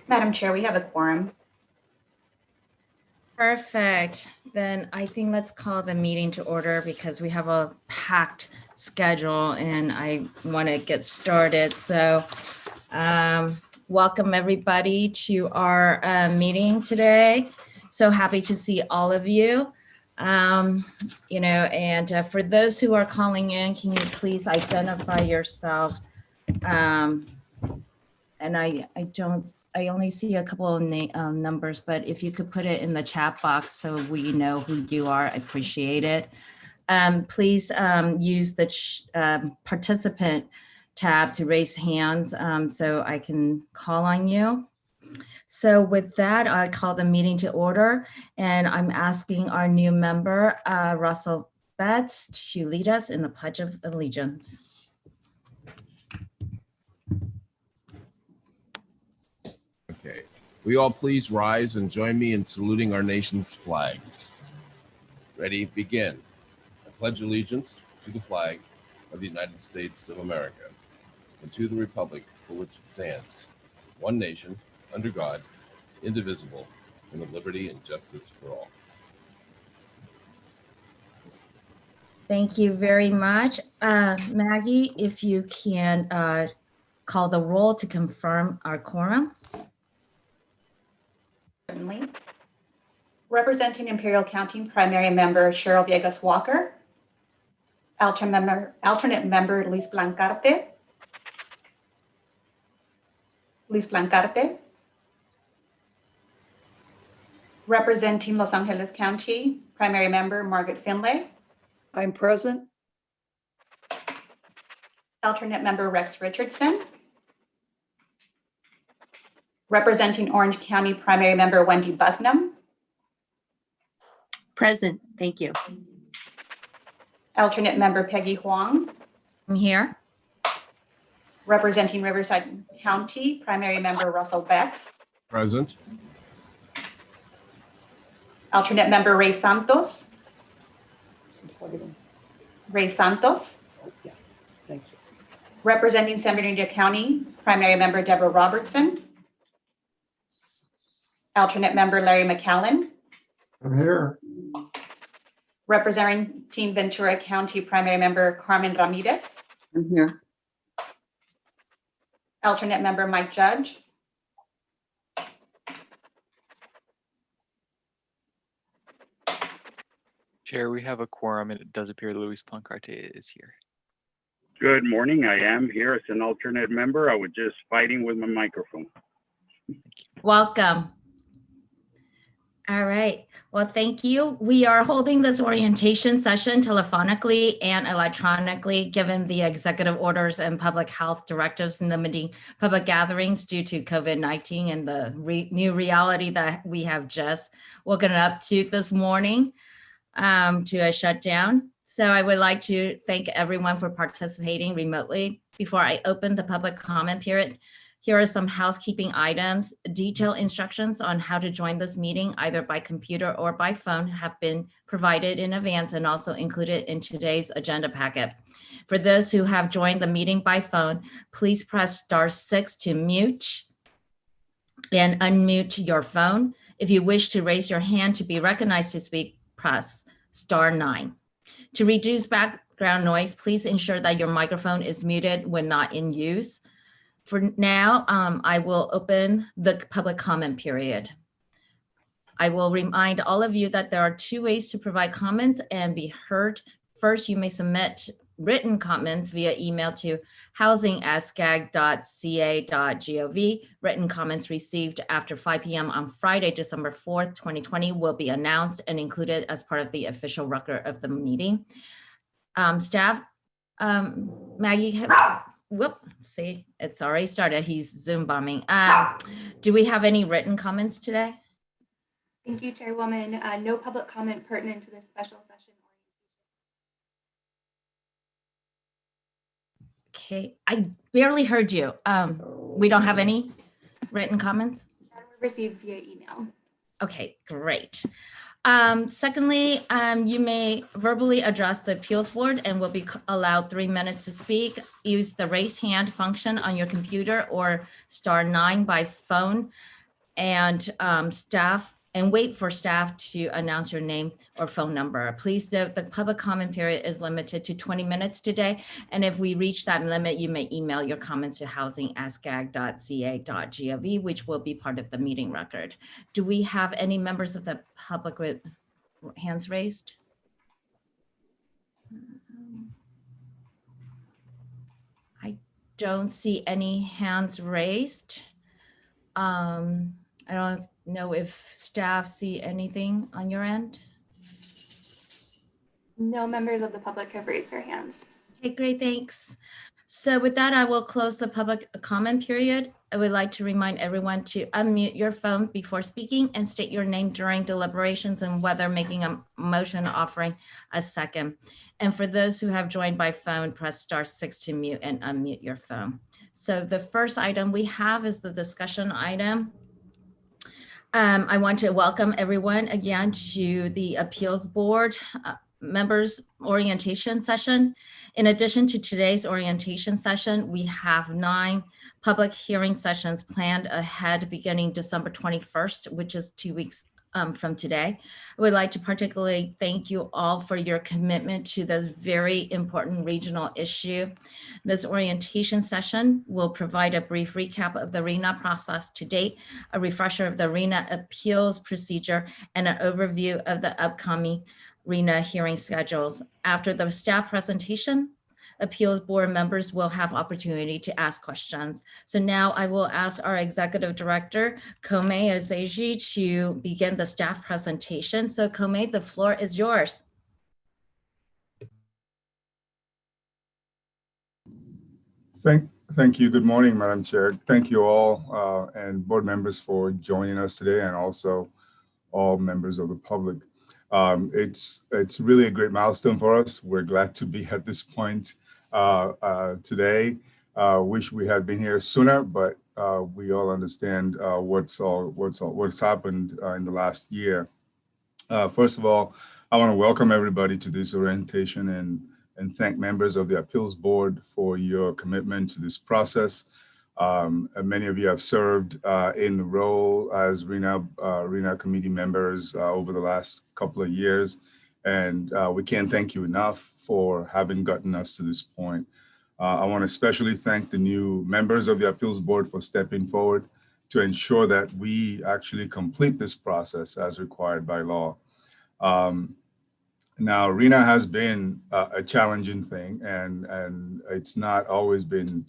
Madam Chair, we have a quorum. Perfect. Then I think let's call the meeting to order because we have a packed schedule and I want to get started. So welcome everybody to our meeting today. So happy to see all of you. For those who are calling in, can you please identify yourself? And I only see a couple of numbers, but if you could put it in the chat box so we know who you are, I appreciate it. Please use the participant tab to raise hands so I can call on you. So with that, I call the meeting to order and I'm asking our new member, Russell Betts, to lead us in the Pledge of Allegiance. Okay, will you all please rise and join me in saluting our nation's flag. Ready, begin. I pledge allegiance to the flag of the United States of America and to the republic for which it stands, one nation, under God, indivisible, and with liberty and justice for all. Thank you very much. Maggie, if you can call the roll to confirm our quorum. Certainly. Representing Imperial County, primary member Cheryl Viegas Walker. Alternate member Luis Blancarte. Representing Los Angeles County, primary member Margaret Finlay. I'm present. Alternate member Rex Richardson. Representing Orange County, primary member Wendy Bucknam. Present, thank you. Alternate member Peggy Huang. I'm here. Representing Riverside County, primary member Russell Betts. Present. Alternate member Ray Santos. Yeah, thank you. Representing San Bernardino County, primary member Deborah Robertson. Alternate member Larry McAllen. I'm here. Representing Team Ventura County, primary member Carmen Ramirez. I'm here. Alternate member Mike Judge. Chair, we have a quorum and it does appear Luis Blancarte is here. Good morning. I am here as an alternate member. I was just fighting with my microphone. Welcome. All right. Well, thank you. We are holding this orientation session telephonically and electronically, given the executive orders and public health directives limiting public gatherings due to COVID-19 and the new reality that we have just woken up to this morning to a shutdown. So I would like to thank everyone for participating remotely. Before I open the public comment period, here are some housekeeping items. Detailed instructions on how to join this meeting, either by computer or by phone, have been provided in advance and also included in today's agenda packet. For those who have joined the meeting by phone, please press *6 to mute and unmute your phone. If you wish to raise your hand to be recognized to speak, press *9. To reduce background noise, please ensure that your microphone is muted when not in use. For now, I will open the public comment period. I will remind all of you that there are two ways to provide comments and be heard. First, you may submit written comments via email to housing@scag.ca.gov. Written comments received after 5 p.m. on Friday, December 4th, 2020 will be announced and included as part of the official record of the meeting. Staff, Maggie, see, it's already started. He's Zoom bombing. Do we have any written comments today? Thank you, Chairwoman. No public comment pertinent to this special session. Okay, I barely heard you. We don't have any written comments? Received via email. Okay, great. Secondly, you may verbally address the appeals board and will be allowed 3 minutes to speak. Use the raise hand function on your computer or *9 by phone. and wait for staff to announce your name or phone number. Please note the public comment period is limited to 20 minutes today. And if we reach that limit, you may email your comments to housing@scag.ca.gov, which will be part of the meeting record. Do we have any members of the public with hands raised? I don't see any hands raised. I don't know if staff see anything on your end. No members of the public have raised their hands. Okay, great, thanks. So with that, I will close the public comment period. I would like to remind everyone to unmute your phone before speaking and state your name during deliberations and whether making a motion offering a second. And for those who have joined by phone, press *6 to mute and unmute your phone. So the first item we have is the discussion item. I want to welcome everyone again to the Appeals Board members orientation session. In addition to today's orientation session, we have 9 public hearing sessions planned ahead beginning December 21st, which is 2 weeks from today. I would like to particularly thank you all for your commitment to this very important regional issue. This orientation session will provide a brief recap of the RHNA process to date, a refresher of the RHNA appeals procedure, and an overview of the upcoming RHNA hearing schedules. After the staff presentation, Appeals Board members will have opportunity to ask questions. So now I will ask our Executive Director, Kome Azeji, to begin the staff presentation. So Kome, the floor is yours. Thank you. Good morning, Madam Chair. Thank you all and board members for joining us today, and also all members of the public. It's really a great milestone for us. We're glad to be at this point today. Wish we had been here sooner, but we all understand what's happened in the last year. First of all, I want to welcome everybody to this orientation and thank members of the Appeals Board for your commitment to this process. Many of you have served in the role as RHNA committee members over the last couple of years, and we can't thank you enough for having gotten us to this point. I want to especially thank the new members of the Appeals Board for stepping forward to ensure that we actually complete this process as required by law. Now, RHNA has been a challenging thing, and it's not always been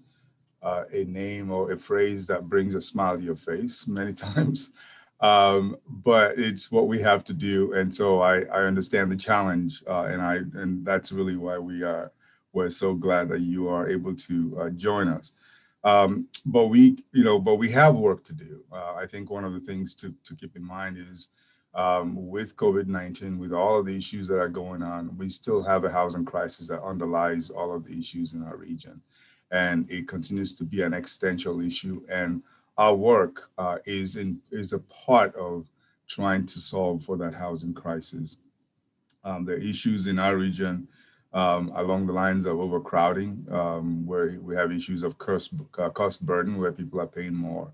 a name or a phrase that brings a smile to your face many times, but it's what we have to do. And so I understand the challenge, and that's really why we're so glad that you are able to join us. But we have work to do. I think one of the things to keep in mind is with COVID-19, with all of the issues that are going on, we still have a housing crisis that underlies all of the issues in our region. And it continues to be an existential issue. And our work is a part of trying to solve for that housing crisis. The issues in our region along the lines of overcrowding, where we have issues of cost burden, where people are paying more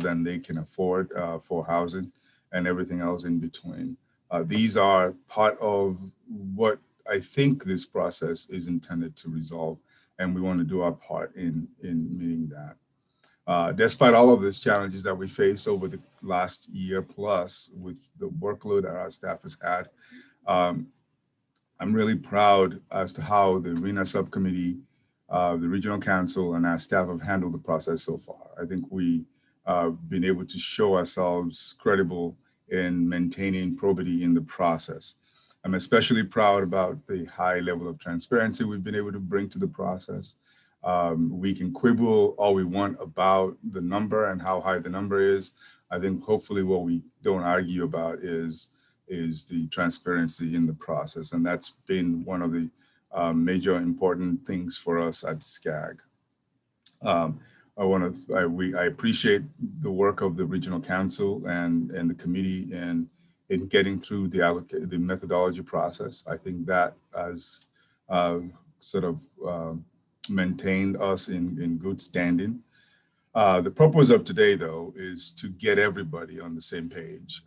than they can afford for housing, and everything else in between. These are part of what I think this process is intended to resolve, and we want to do our part in meeting that. Despite all of these challenges that we face over the last year plus with the workload that our staff has had, I'm really proud as to how the RHNA subcommittee, the regional council, and our staff have handled the process so far. I think we been able to show ourselves credible in maintaining probity in the process. I'm especially proud about the high level of transparency we've been able to bring to the process. We can quibble all we want about the number and how high the number is. I think hopefully what we don't argue about is the transparency in the process. And that's been one of the major important things for us at SCAG. I appreciate the work of the regional council and the committee in getting through the methodology process. I think that has sort of maintained us in good standing. The purpose of today, though, is to get everybody on the same page.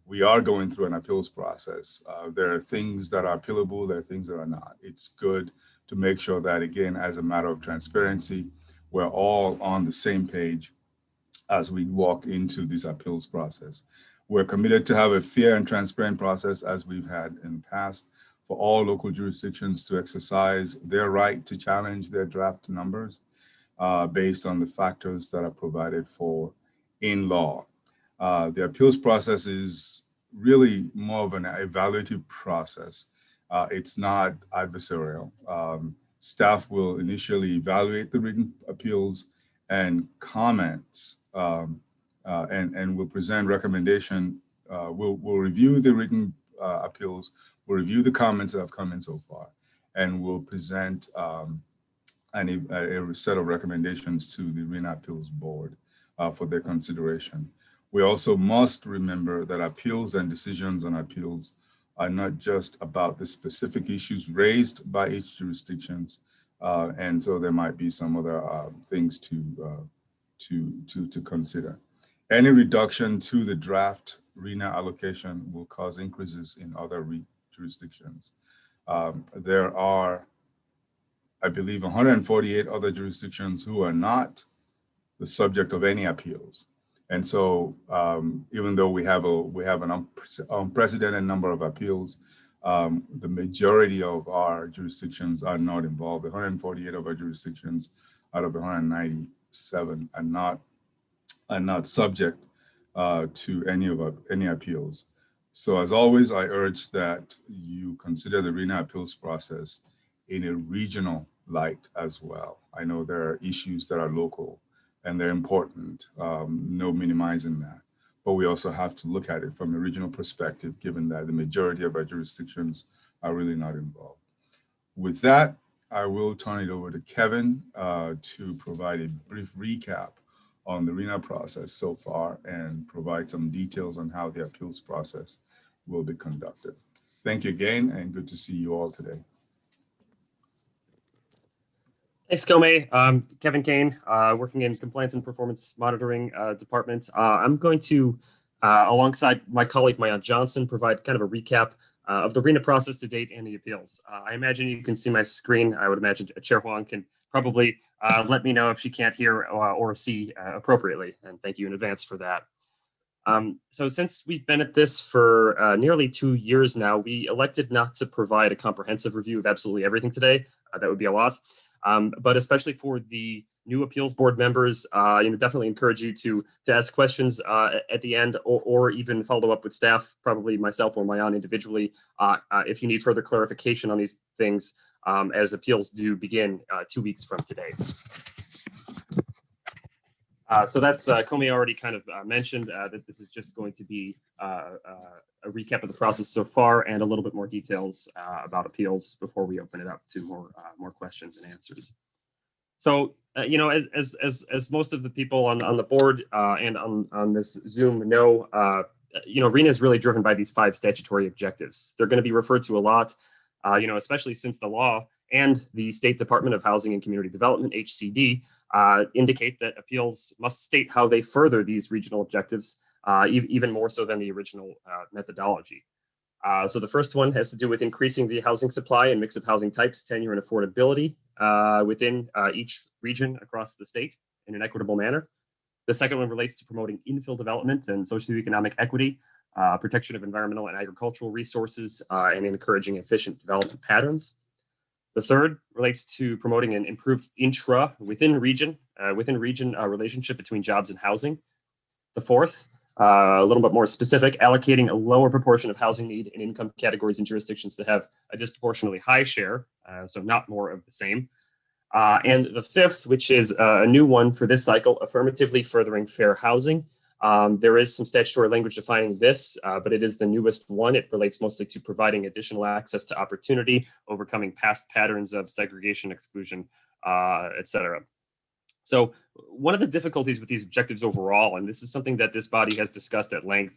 We are going through an appeals process. There are things that are appealable, there are things that are not. It's good to make sure that, again, as a matter of transparency, we're all on the same page as we walk into this appeals process. We're committed to have a fair and transparent process, as we've had in the past, for all local jurisdictions to exercise their right to challenge their draft numbers based on the factors that are provided for in law. The appeals process is really more of an evaluative process. It's not adversarial. Staff will initially evaluate the written appeals and comments and will present recommendation. We'll review the written appeals, we'll review the comments that have come in so far, and we'll present a set of recommendations to the RHNA Appeals Board for their consideration. We also must remember that appeals and decisions on appeals are not just about the specific issues raised by each jurisdictions, and so there might be some other things to consider. Any reduction to the draft RHNA allocation will cause increases in other jurisdictions. There are, I believe, 148 other jurisdictions who are not the subject of any appeals. And so even though we have an unprecedented number of appeals, the majority of our jurisdictions are not involved. 148 of our jurisdictions out of 197 are not subject to any appeals. So as always, I urge that you consider the RHNA appeals process in a regional light as well. I know there are issues that are local and they're important, no minimizing that. But we also have to look at it from a regional perspective, given that the majority of our jurisdictions are really not involved. With that, I will turn it over to Kevin to provide a brief recap on the RHNA process so far and provide some details on how the appeals process will be conducted. Thank you again, and good to see you all today. Thanks, Kome. Kevin Kane, working in Compliance and Performance Monitoring Department. I'm going to, alongside my colleague, Mayan Johnson, provide kind of a recap of the RHNA process to date and the appeals. I imagine you can see my screen. I would imagine Chair Huang can probably let me know if she can't hear or see appropriately, and thank you in advance for that. So since we've been at this for nearly 2 years now, we elected not to provide a comprehensive review of absolutely everything today. That would be a lot. But especially for the new appeals board members, definitely encourage you to ask questions at the end or even follow up with staff, probably myself or Mayan individually, if you need further clarification on these things as appeals do begin 2 weeks from today. So that's Kome already kind of mentioned that this is just going to be a recap of the process so far and a little bit more details about appeals before we open it up to more questions and answers. So, as most of the people on the board and on this Zoom know, RHNA is really driven by these 5 statutory objectives. They're going to be referred to a lot, especially since the law and the State Department of Housing and Community Development, HCD, indicate that appeals must state how they further these regional objectives, even more so than the original methodology. So the first one has to do with increasing the housing supply and mix of housing types, tenure, and affordability within each region across the state in an equitable manner. The second one relates to promoting infill development and socioeconomic equity, protection of environmental and agricultural resources, and encouraging efficient development patterns. The third relates to promoting an improved within region relationship between jobs and housing. The fourth, a little bit more specific, allocating a lower proportion of housing need in income categories and jurisdictions that have a disproportionately high share, so not more of the same. And the fifth, which is a new one for this cycle, affirmatively furthering fair housing. There is some statutory language defining this, but it is the newest one. It relates mostly to providing additional access to opportunity, overcoming past patterns of segregation, exclusion, et cetera. So one of the difficulties with these objectives overall, and this is something that this body has discussed at length,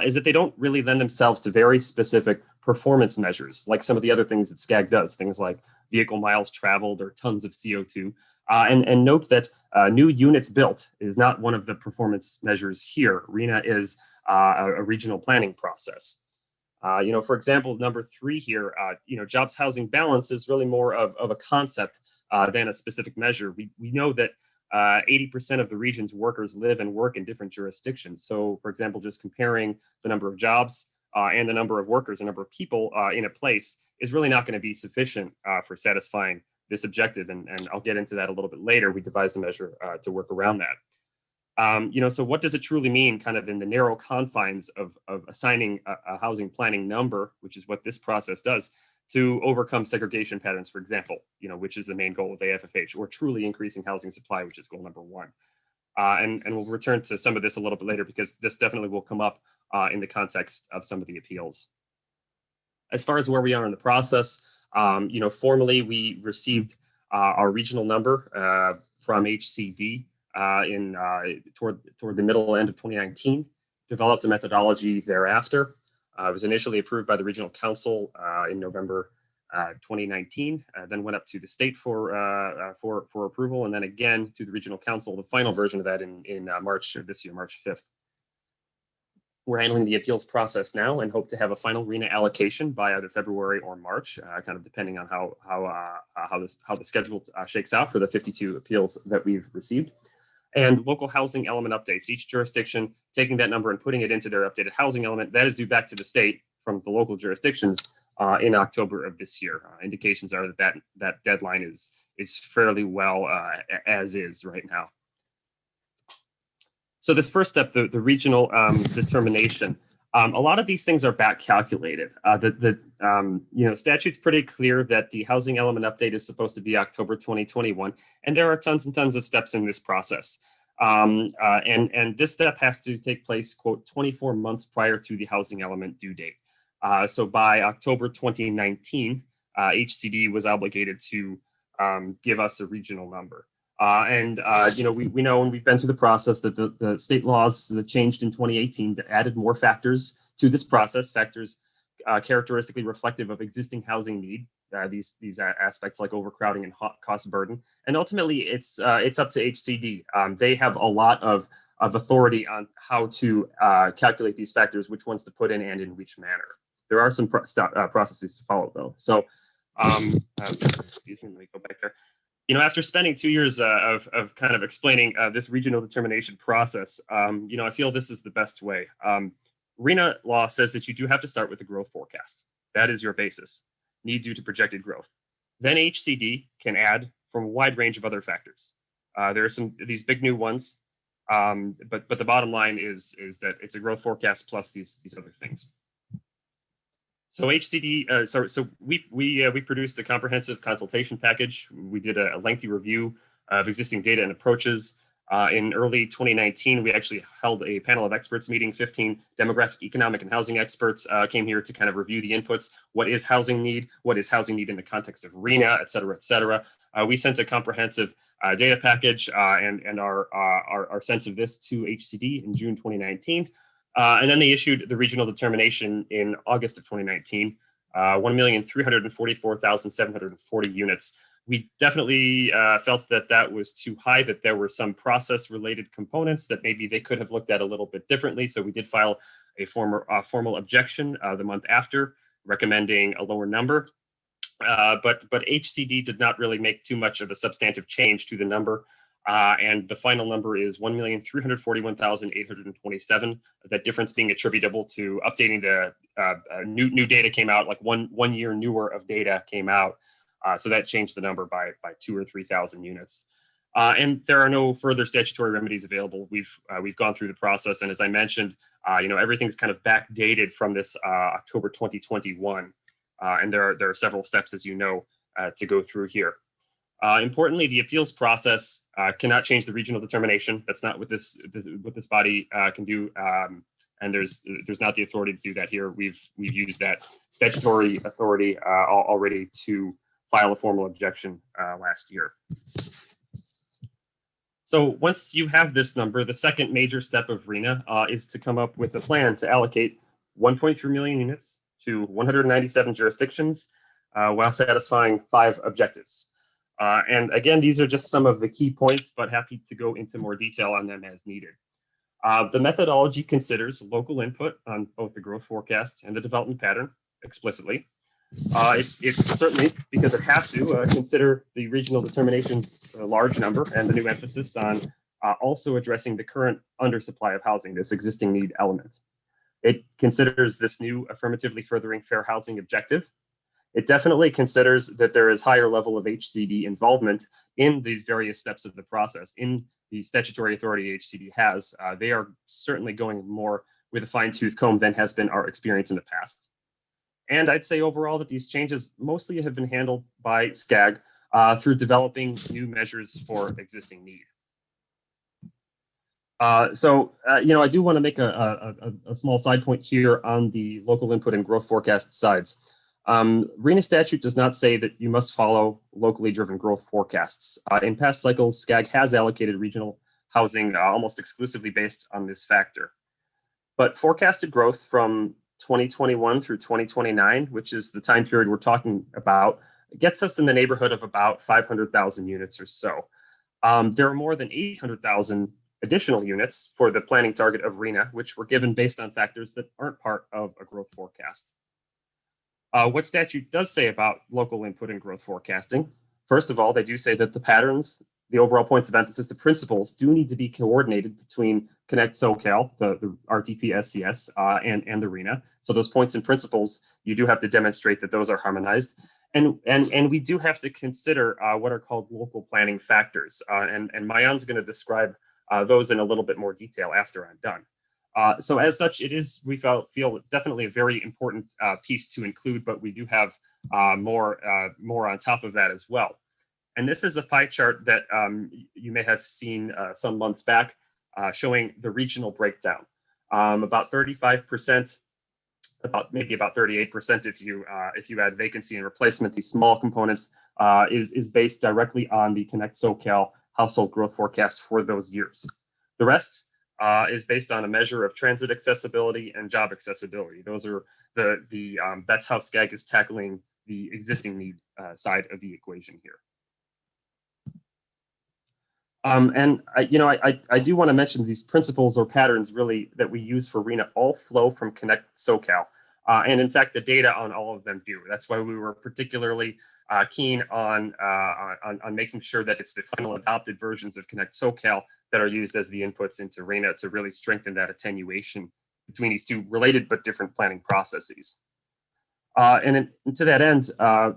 is that they don't really lend themselves to very specific performance measures, like some of the other things that SCAG does, things like vehicle miles traveled or tons of CO2. And note that new units built is not one of the performance measures here. RHNA is a regional planning process. For example, number 3 here, jobs housing balance is really more of a concept than a specific measure. We know that 80% of the region's workers live and work in different jurisdictions. So, for example, just comparing the number of jobs and the number of workers, the number of people in a place is really not going to be sufficient for satisfying this objective. And I'll get into that a little bit later. We devised a measure to work around that. So what does it truly mean kind of in the narrow confines of assigning a housing planning number, which is what this process does, to overcome segregation patterns, for example, which is the main goal of AFFH, or truly increasing housing supply, which is goal number 1. And we'll return to some of this a little bit later because this definitely will come up in the context of some of the appeals. As far as where we are in the process, formally we received our regional number from HCD toward the middle end of 2019, developed a methodology thereafter. It was initially approved by the Regional Council in November 2019, then went up to the state for approval, and then again to the Regional Council, the final version of that in March of this year, March 5th. We're handling the appeals process now and hope to have a final RHNA allocation by either February or March, kind of depending on how the schedule shakes out for the 52 appeals that we've received. And local housing element updates, each jurisdiction taking that number and putting it into their updated housing element, that is due back to the state from the local jurisdictions in October of this year. Indications are that deadline is fairly well as is right now. So this first step, the regional determination, a lot of these things are back calculated. The statute's pretty clear that the housing element update is supposed to be October 2021, and there are tons and tons of steps in this process. And this step has to take place, quote, 24 months prior to the housing element due date. So by October 2019, HCD was obligated to give us a regional number. We know, and we've been through the process, that the state laws that changed in 2018 that added more factors to this process, factors characteristically reflective of existing housing need, these aspects like overcrowding and cost burden. And ultimately, it's up to HCD. They have a lot of authority on how to calculate these factors, which ones to put in and in which manner. There are some processes to follow, though. So, excuse me, let me go back there. After spending 2 years of kind of explaining this regional determination process, I feel this is the best way. RHNA law says that you do have to start with the growth forecast. That is your basis, need due to projected growth. Then HCD can add from a wide range of other factors. There are these big new ones, but the bottom line is that it's a growth forecast plus these other things. So HCD, so we produced a comprehensive consultation package. We did a lengthy review of existing data and approaches. In early 2019, we actually held a panel of experts meeting. 15 demographic, economic, and housing experts came here to kind of review the inputs. What is housing need? What is housing need in the context of RHNA, et cetera, et cetera. We sent a comprehensive data package and our sense of this to HCD in June 2019. And then they issued the regional determination in August of 2019, 1,344,740 units. We definitely felt that was too high, that there were some process-related components that maybe they could have looked at a little bit differently. So we did file a formal objection the month after, recommending a lower number. But HCD did not really make too much of a substantive change to the number. And the final number is 1,341,827. That difference being attributable to updating the new data came out, like one year newer of data came out. So that changed the number by 2,000 or 3,000 units. And there are no further statutory remedies available. We've gone through the process, and as I mentioned, everything's kind of backdated from this October 2021, and there are several steps, as you know, to go through here. Importantly, the appeals process cannot change the regional determination. That's not what this body can do, and there's not the authority to do that here. We've used that statutory authority already to file a formal objection last year. So once you have this number, the second major step of RHNA is to come up with a plan to allocate 1.3 million units to 197 jurisdictions while satisfying 5 objectives. And again, these are just some of the key points, but happy to go into more detail on them as needed. The methodology considers local input on both the growth forecast and the development pattern explicitly. It certainly, because it has to, consider the regional determinations, a large number, and the new emphasis on also addressing the current undersupply of housing, this existing need element. It considers this new affirmatively furthering fair housing objective. It definitely considers that there is higher level of HCD involvement in these various steps of the process. In the statutory authority HCD has, they are certainly going more with a fine-tooth comb than has been our experience in the past. And I'd say overall that these changes mostly have been handled by SCAG through developing new measures for existing need. I do want to make a small side point here on the local input and growth forecast sides. RHNA statute does not say that you must follow locally driven growth forecasts. In past cycles, SCAG has allocated regional housing almost exclusively based on this factor. But forecasted growth from 2021 through 2029, which is the time period we're talking about, gets us in the neighborhood of about 500,000 units or so. There are more than 800,000 additional units for the planning target of RHNA, which were given based on factors that aren't part of a growth forecast. What statute does say about local input and growth forecasting? First of all, they do say that the patterns, the overall points of emphasis, the principles do need to be coordinated between Connect SoCal, the RTP SCS, and the RHNA. So those points and principles, you do have to demonstrate that those are harmonized. And we do have to consider what are called local planning factors. And Mayan's going to describe those in a little bit more detail after I'm done. So as such, it is, we feel definitely a very important piece to include, but we do have more on top of that as well. And this is a pie chart that you may have seen some months back showing the regional breakdown. About 35%, maybe about 38% if you add vacancy and replacement, these small components is based directly on the Connect SoCal household growth forecast for those years. The rest is based on a measure of transit accessibility and job accessibility. Those are that's how SCAG is tackling the existing need side of the equation here. I do want to mention these principles or patterns really that we use for RHNA all flow from Connect SoCal. And in fact, the data on all of them do. That's why we were particularly keen on making sure that it's the final adopted versions of Connect SoCal that are used as the inputs into RHNA to really strengthen that attenuation between these two related but different planning processes. And to that end,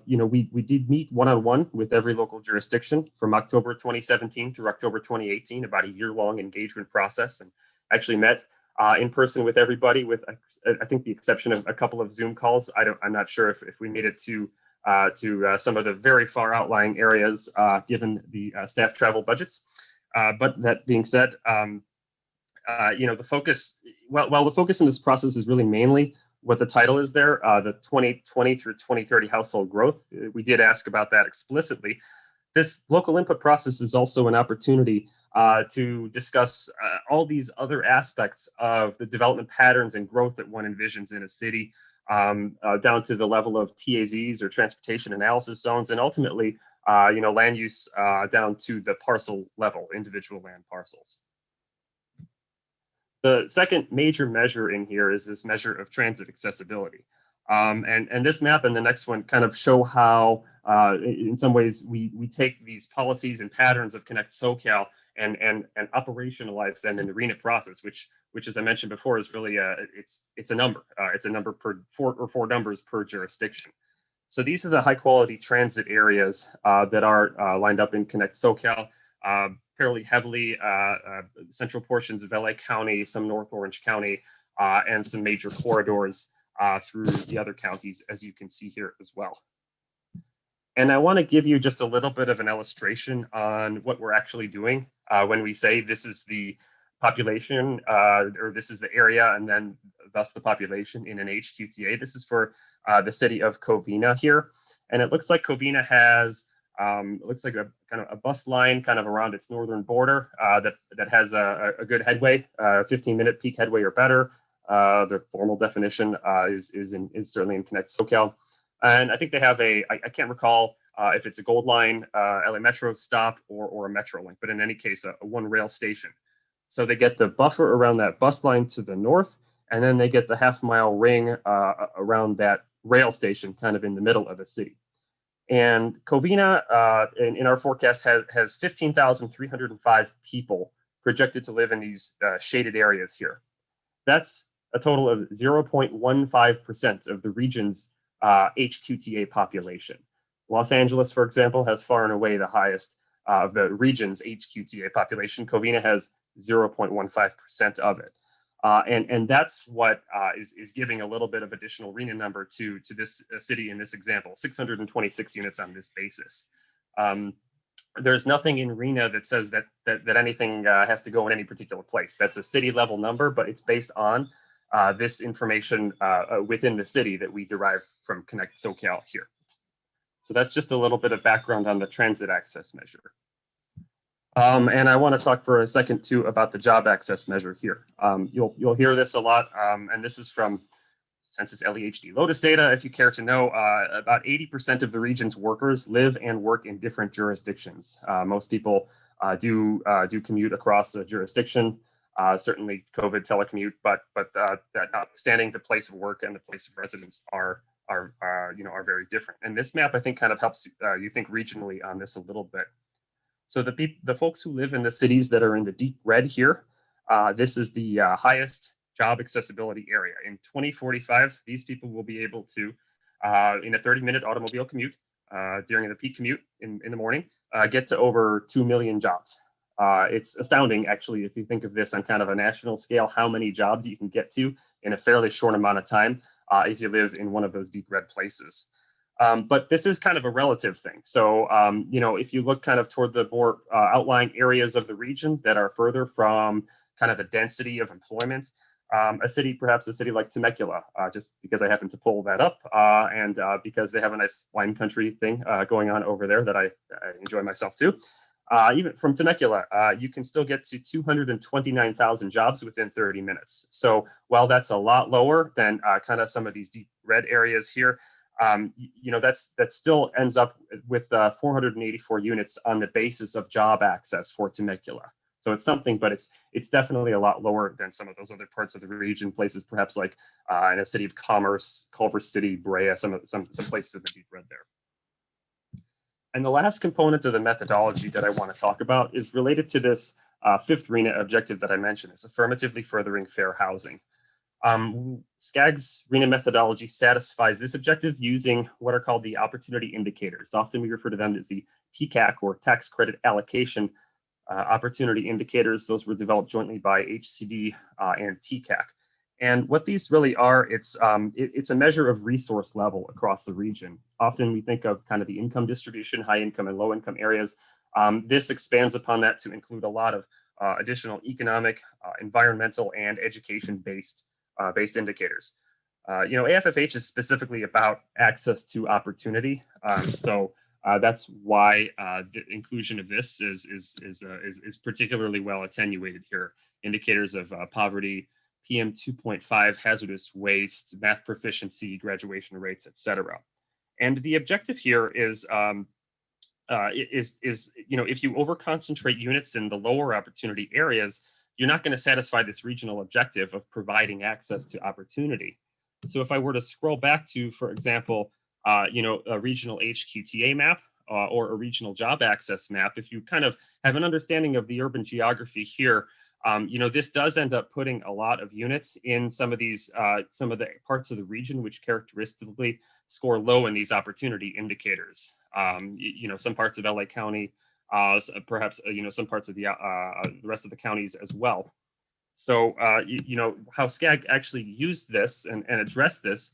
we did meet one-on-one with every local jurisdiction from October 2017 through October 2018, about a year-long engagement process, and actually met in person with everybody, with I think the exception of a couple of Zoom calls. I'm not sure if we made it to some of the very far outlying areas given the staff travel budgets. But that being said, the focus, well, the focus in this process is really mainly what the title is there, the 2020 through 2030 household growth. We did ask about that explicitly. This local input process is also an opportunity to discuss all these other aspects of the development patterns and growth that one envisions in a city, down to the level of TAZs or transportation analysis zones, and ultimately, land use down to the parcel level, individual land parcels. The second major measure in here is this measure of transit accessibility. And this map and the next one kind of show how, in some ways, we take these policies and patterns of Connect SoCal and operationalize them in the RHNA process, which as I mentioned before, is really it's a number. It's a number per four numbers per jurisdiction. So these are the high quality transit areas that are lined up in Connect SoCal. Fairly heavily central portions of LA County, some North Orange County, and some major corridors through the other counties, as you can see here as well. And I want to give you just a little bit of an illustration on what we're actually doing when we say this is the population or this is the area and then thus the population in an HQTA. This is for the city of Covina here. And it looks like Covina has It looks like a kind of a bus line kind of around its northern border that has a good headway, 15-minute peak headway or better. The formal definition is certainly in Connect SoCal. And I think they have I can't recall if it's a Gold Line, LA Metro stop or a Metrolink, but in any case, a one rail station. So they get the buffer around that bus line to the north, and then they get the half-mile ring around that rail station kind of in the middle of the city. And Covina, in our forecast, has 15,305 people projected to live in these shaded areas here. That's a total of 0.15% of the region's HQTA population. Los Angeles, for example, has far and away the highest of the region's HQTA population. Covina has 0.15% of it. And that's what is giving a little bit of additional RHNA number to this city in this example, 626 units on this basis. There's nothing in RHNA that says that anything has to go in any particular place. That's a city level number, but it's based on this information within the city that we derive from Connect SoCal here. So that's just a little bit of background on the transit access measure. And I want to talk for a second too about the job access measure here. You'll hear this a lot, and this is from Census LEHD Lotus data. If you care to know, about 80% of the region's workers live and work in different jurisdictions. Most people do commute across a jurisdiction. Certainly COVID telecommute, but that notwithstanding, the place of work and the place of residence are very different. And this map, I think, kind of helps you think regionally on this a little bit. So the folks who live in the cities that are in the deep red here, this is the highest job accessibility area. In 2045, these people will be able to, in a 30-minute automobile commute during the peak commute in the morning, get to over 2 million jobs. It's astounding, actually, if you think of this on kind of a national scale, how many jobs you can get to in a fairly short amount of time if you live in one of those deep red places. But this is kind of a relative thing. So, if you look kind of toward the more outlying areas of the region that are further from kind of the density of employment, perhaps a city like Temecula, just because I happen to pull that up and because they have a nice wine country thing going on over there that I enjoy myself too. Even from Temecula, you can still get to 229,000 jobs within 30 minutes. So while that's a lot lower than kind of some of these deep red areas here, that still ends up with 484 units on the basis of job access for Temecula. So it's something, but it's definitely a lot lower than some of those other parts of the region, places perhaps like in a city of Commerce, Culver City, Brea, some places in the deep red there. And the last component of the methodology that I want to talk about is related to this fifth RHNA objective that I mentioned, is affirmatively furthering fair housing. SCAG's RHNA methodology satisfies this objective using what are called the opportunity indicators. Often we refer to them as the TCAC or tax credit allocation opportunity indicators. Those were developed jointly by HCD and TCAC. And what these really are, it's a measure of resource level across the region. Often we think of kind of the income distribution, high income and low income areas. This expands upon that to include a lot of additional economic, environmental, and education-based indicators. AFFH is specifically about access to opportunity. So that's why the inclusion of this is particularly well attenuated here. Indicators of poverty, PM 2.5, hazardous waste, math proficiency, graduation rates, etc. And the objective here is if you over-concentrate units in the lower opportunity areas, you're not going to satisfy this regional objective of providing access to opportunity. So if I were to scroll back to, for example, a regional HQTA map or a regional job access map, if you kind of have an understanding of the urban geography here, this does end up putting a lot of units in some of the parts of the region which characteristically score low in these opportunity indicators. Some parts of LA County, perhaps some parts of the rest of the counties as well. So how SCAG actually used this and addressed this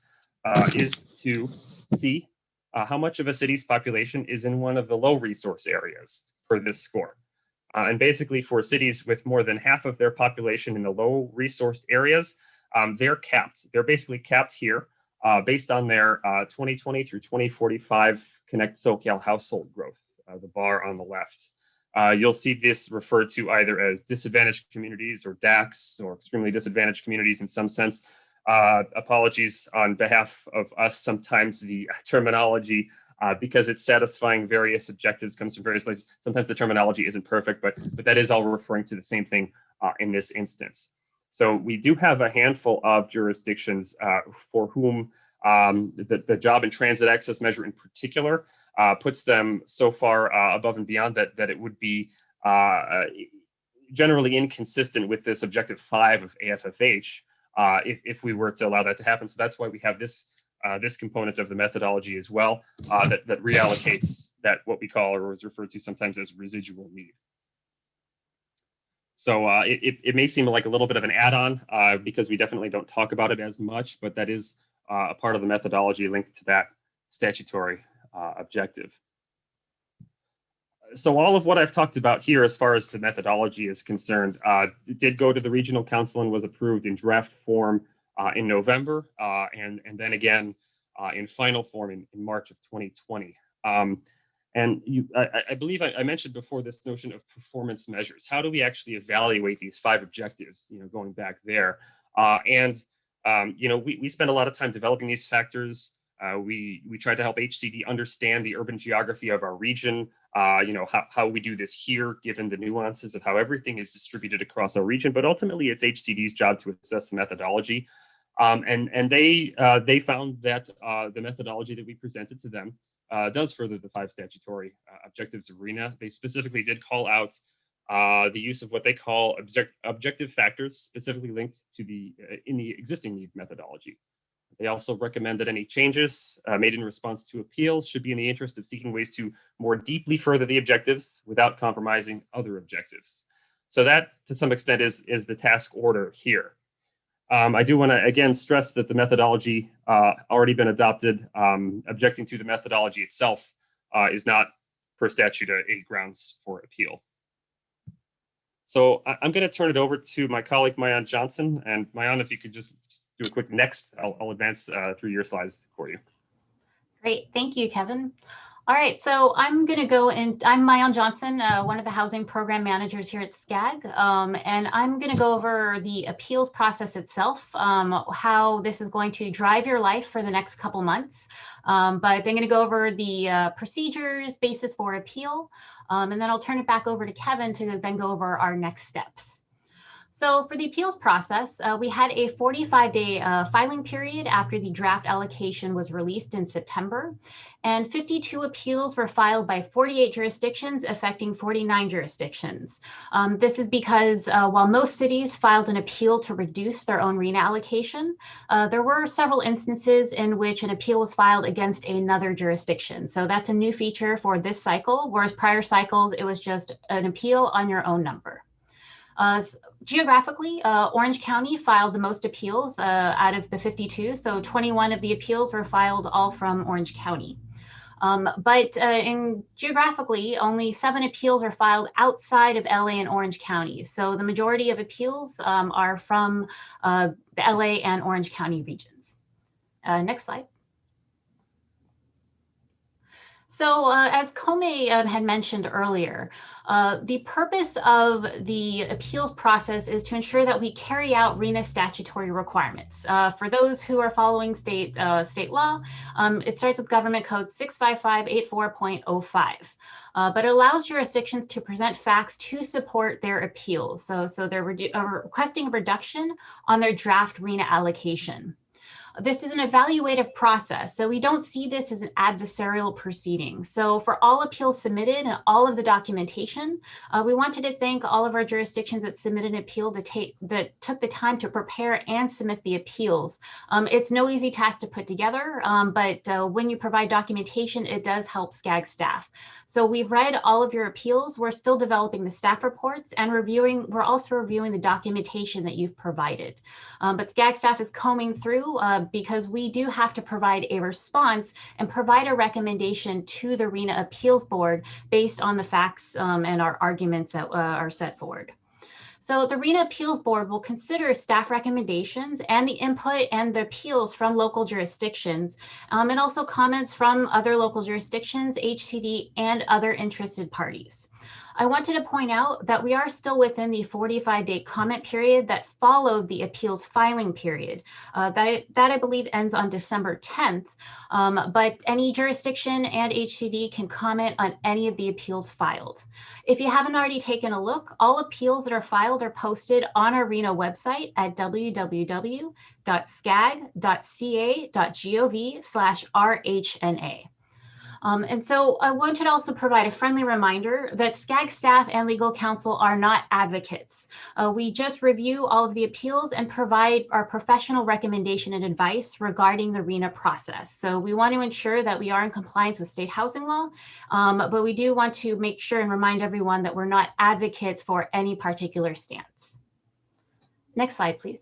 is to see how much of a city's population is in one of the low resource areas for this score. And basically for cities with more than half of their population in the low resourced areas, they're capped. They're basically capped here based on their 2020 through 2045 Connect SoCal household growth. the bar on the left. You'll see this referred to either as disadvantaged communities or DACs or extremely disadvantaged communities in some sense. Apologies on behalf of us. Sometimes the terminology, because it's satisfying various objectives, comes from various places. Sometimes the terminology isn't perfect, but that is all referring to the same thing in this instance. So we do have a handful of jurisdictions for whom the job and transit access measure in particular puts them so far above and beyond that it would be generally inconsistent with this objective 5 of AFFH if we were to allow that to happen. So that's why we have this this component of the methodology as well that reallocates that what we call or is referred to sometimes as residual need. So it may seem like a little bit of an add-on because we definitely don't talk about it as much, but that is a part of the methodology linked to that statutory objective. So all of what I've talked about here as far as the methodology is concerned it did go to the Regional Council and was approved in draft form in November and then again in final form in March of 2020. And I believe I mentioned before this notion of performance measures. How do we actually evaluate these 5 objectives, going back there? We spend a lot of time developing these factors. We try to help HCD understand the urban geography of our region, how we do this here, given the nuances of how everything is distributed across our region. But ultimately, it's HCD's job to assess the methodology. And they found that the methodology that we presented to them does further the 5 statutory objectives of RHNA. They specifically did call out the use of what they call objective factors, specifically linked to in the existing need methodology. They also recommend that any changes made in response to appeals should be in the interest of seeking ways to more deeply further the objectives without compromising other objectives. So that, to some extent, is the task order here. I do want to, again, stress that the methodology already been adopted. Objecting to the methodology itself is not, per statute, a grounds for appeal. So I'm going to turn it over to my colleague, Mayan Johnson. And Mayan, if you could just do a quick next, I'll advance through your slides for you. Great, thank you, Kevin. All right, so I'm going to go and I'm Mayan Johnson, one of the housing program managers here at SCAG, and I'm going to go over the appeals process itself, how this is going to drive your life for the next couple months. But I'm going to go over the procedures, basis for appeal, and then I'll turn it back over to Kevin to then go over our next steps. So for the appeals process, we had a 45-day filing period after the draft allocation was released in September, and 52 appeals were filed by 48 jurisdictions affecting 49 jurisdictions. This is because while most cities filed an appeal to reduce their own RHNA allocation, there were several instances in which an appeal was filed against another jurisdiction. So that's a new feature for this cycle, whereas prior cycles, it was just an appeal on your own number. Geographically, Orange County filed the most appeals out of the 52, so 21 of the appeals were filed all from Orange County. But geographically, only 7 appeals are filed outside of LA and Orange counties. So the majority of appeals are from the LA and Orange County regions. Next slide. So as Kome had mentioned earlier, the purpose of the appeals process is to ensure that we carry out RHNA statutory requirements. For those who are following state law, it starts with Government Code 65584.05, but it allows jurisdictions to present facts to support their appeals. So they're requesting a reduction on their draft RHNA allocation. This is an evaluative process, so we don't see this as an adversarial proceeding. So for all appeals submitted and all of the documentation, we wanted to thank all of our jurisdictions that submitted an appeal that took the time to prepare and submit the appeals. It's no easy task to put together, but when you provide documentation, it does help SCAG staff. So we've read all of your appeals. We're still developing the staff reports and we're also reviewing the documentation that you've provided. But SCAG staff is combing through because we do have to provide a response and provide a recommendation to the RHNA Appeals Board based on the facts and our arguments that are set forward. So the RHNA Appeals Board will consider staff recommendations and the input and the appeals from local jurisdictions, and also comments from other local jurisdictions, HCD, and other interested parties. I wanted to point out that we are still within the 45-day comment period that followed the appeals filing period. That I believe ends on December 10th, but any jurisdiction and HCD can comment on any of the appeals filed. If you haven't already taken a look, all appeals that are filed are posted on our RHNA website at www.scag.ca.gov/RHNA. And so I wanted to also provide a friendly reminder that SCAG staff and legal counsel are not advocates. We just review all of the appeals and provide our professional recommendation and advice regarding the RHNA process. So we want to ensure that we are in compliance with state housing law, but we do want to make sure and remind everyone that we're not advocates for any particular stance. Next slide, please.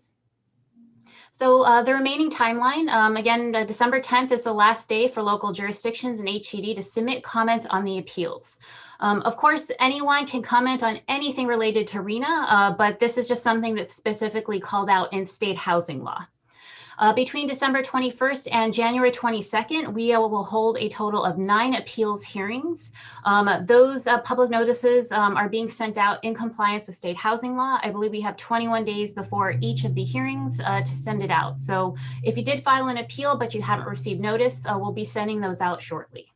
So the remaining timeline, again, December 10th is the last day for local jurisdictions and HCD to submit comments on the appeals. Of course, anyone can comment on anything related to RHNA, but this is just something that's specifically called out in state housing law. Between December 21st and January 22nd, we will hold a total of 9 appeals hearings. Those public notices are being sent out in compliance with state housing law. I believe we have 21 days before each of the hearings to send it out. So if you did file an appeal, but you haven't received notice, we'll be sending those out shortly.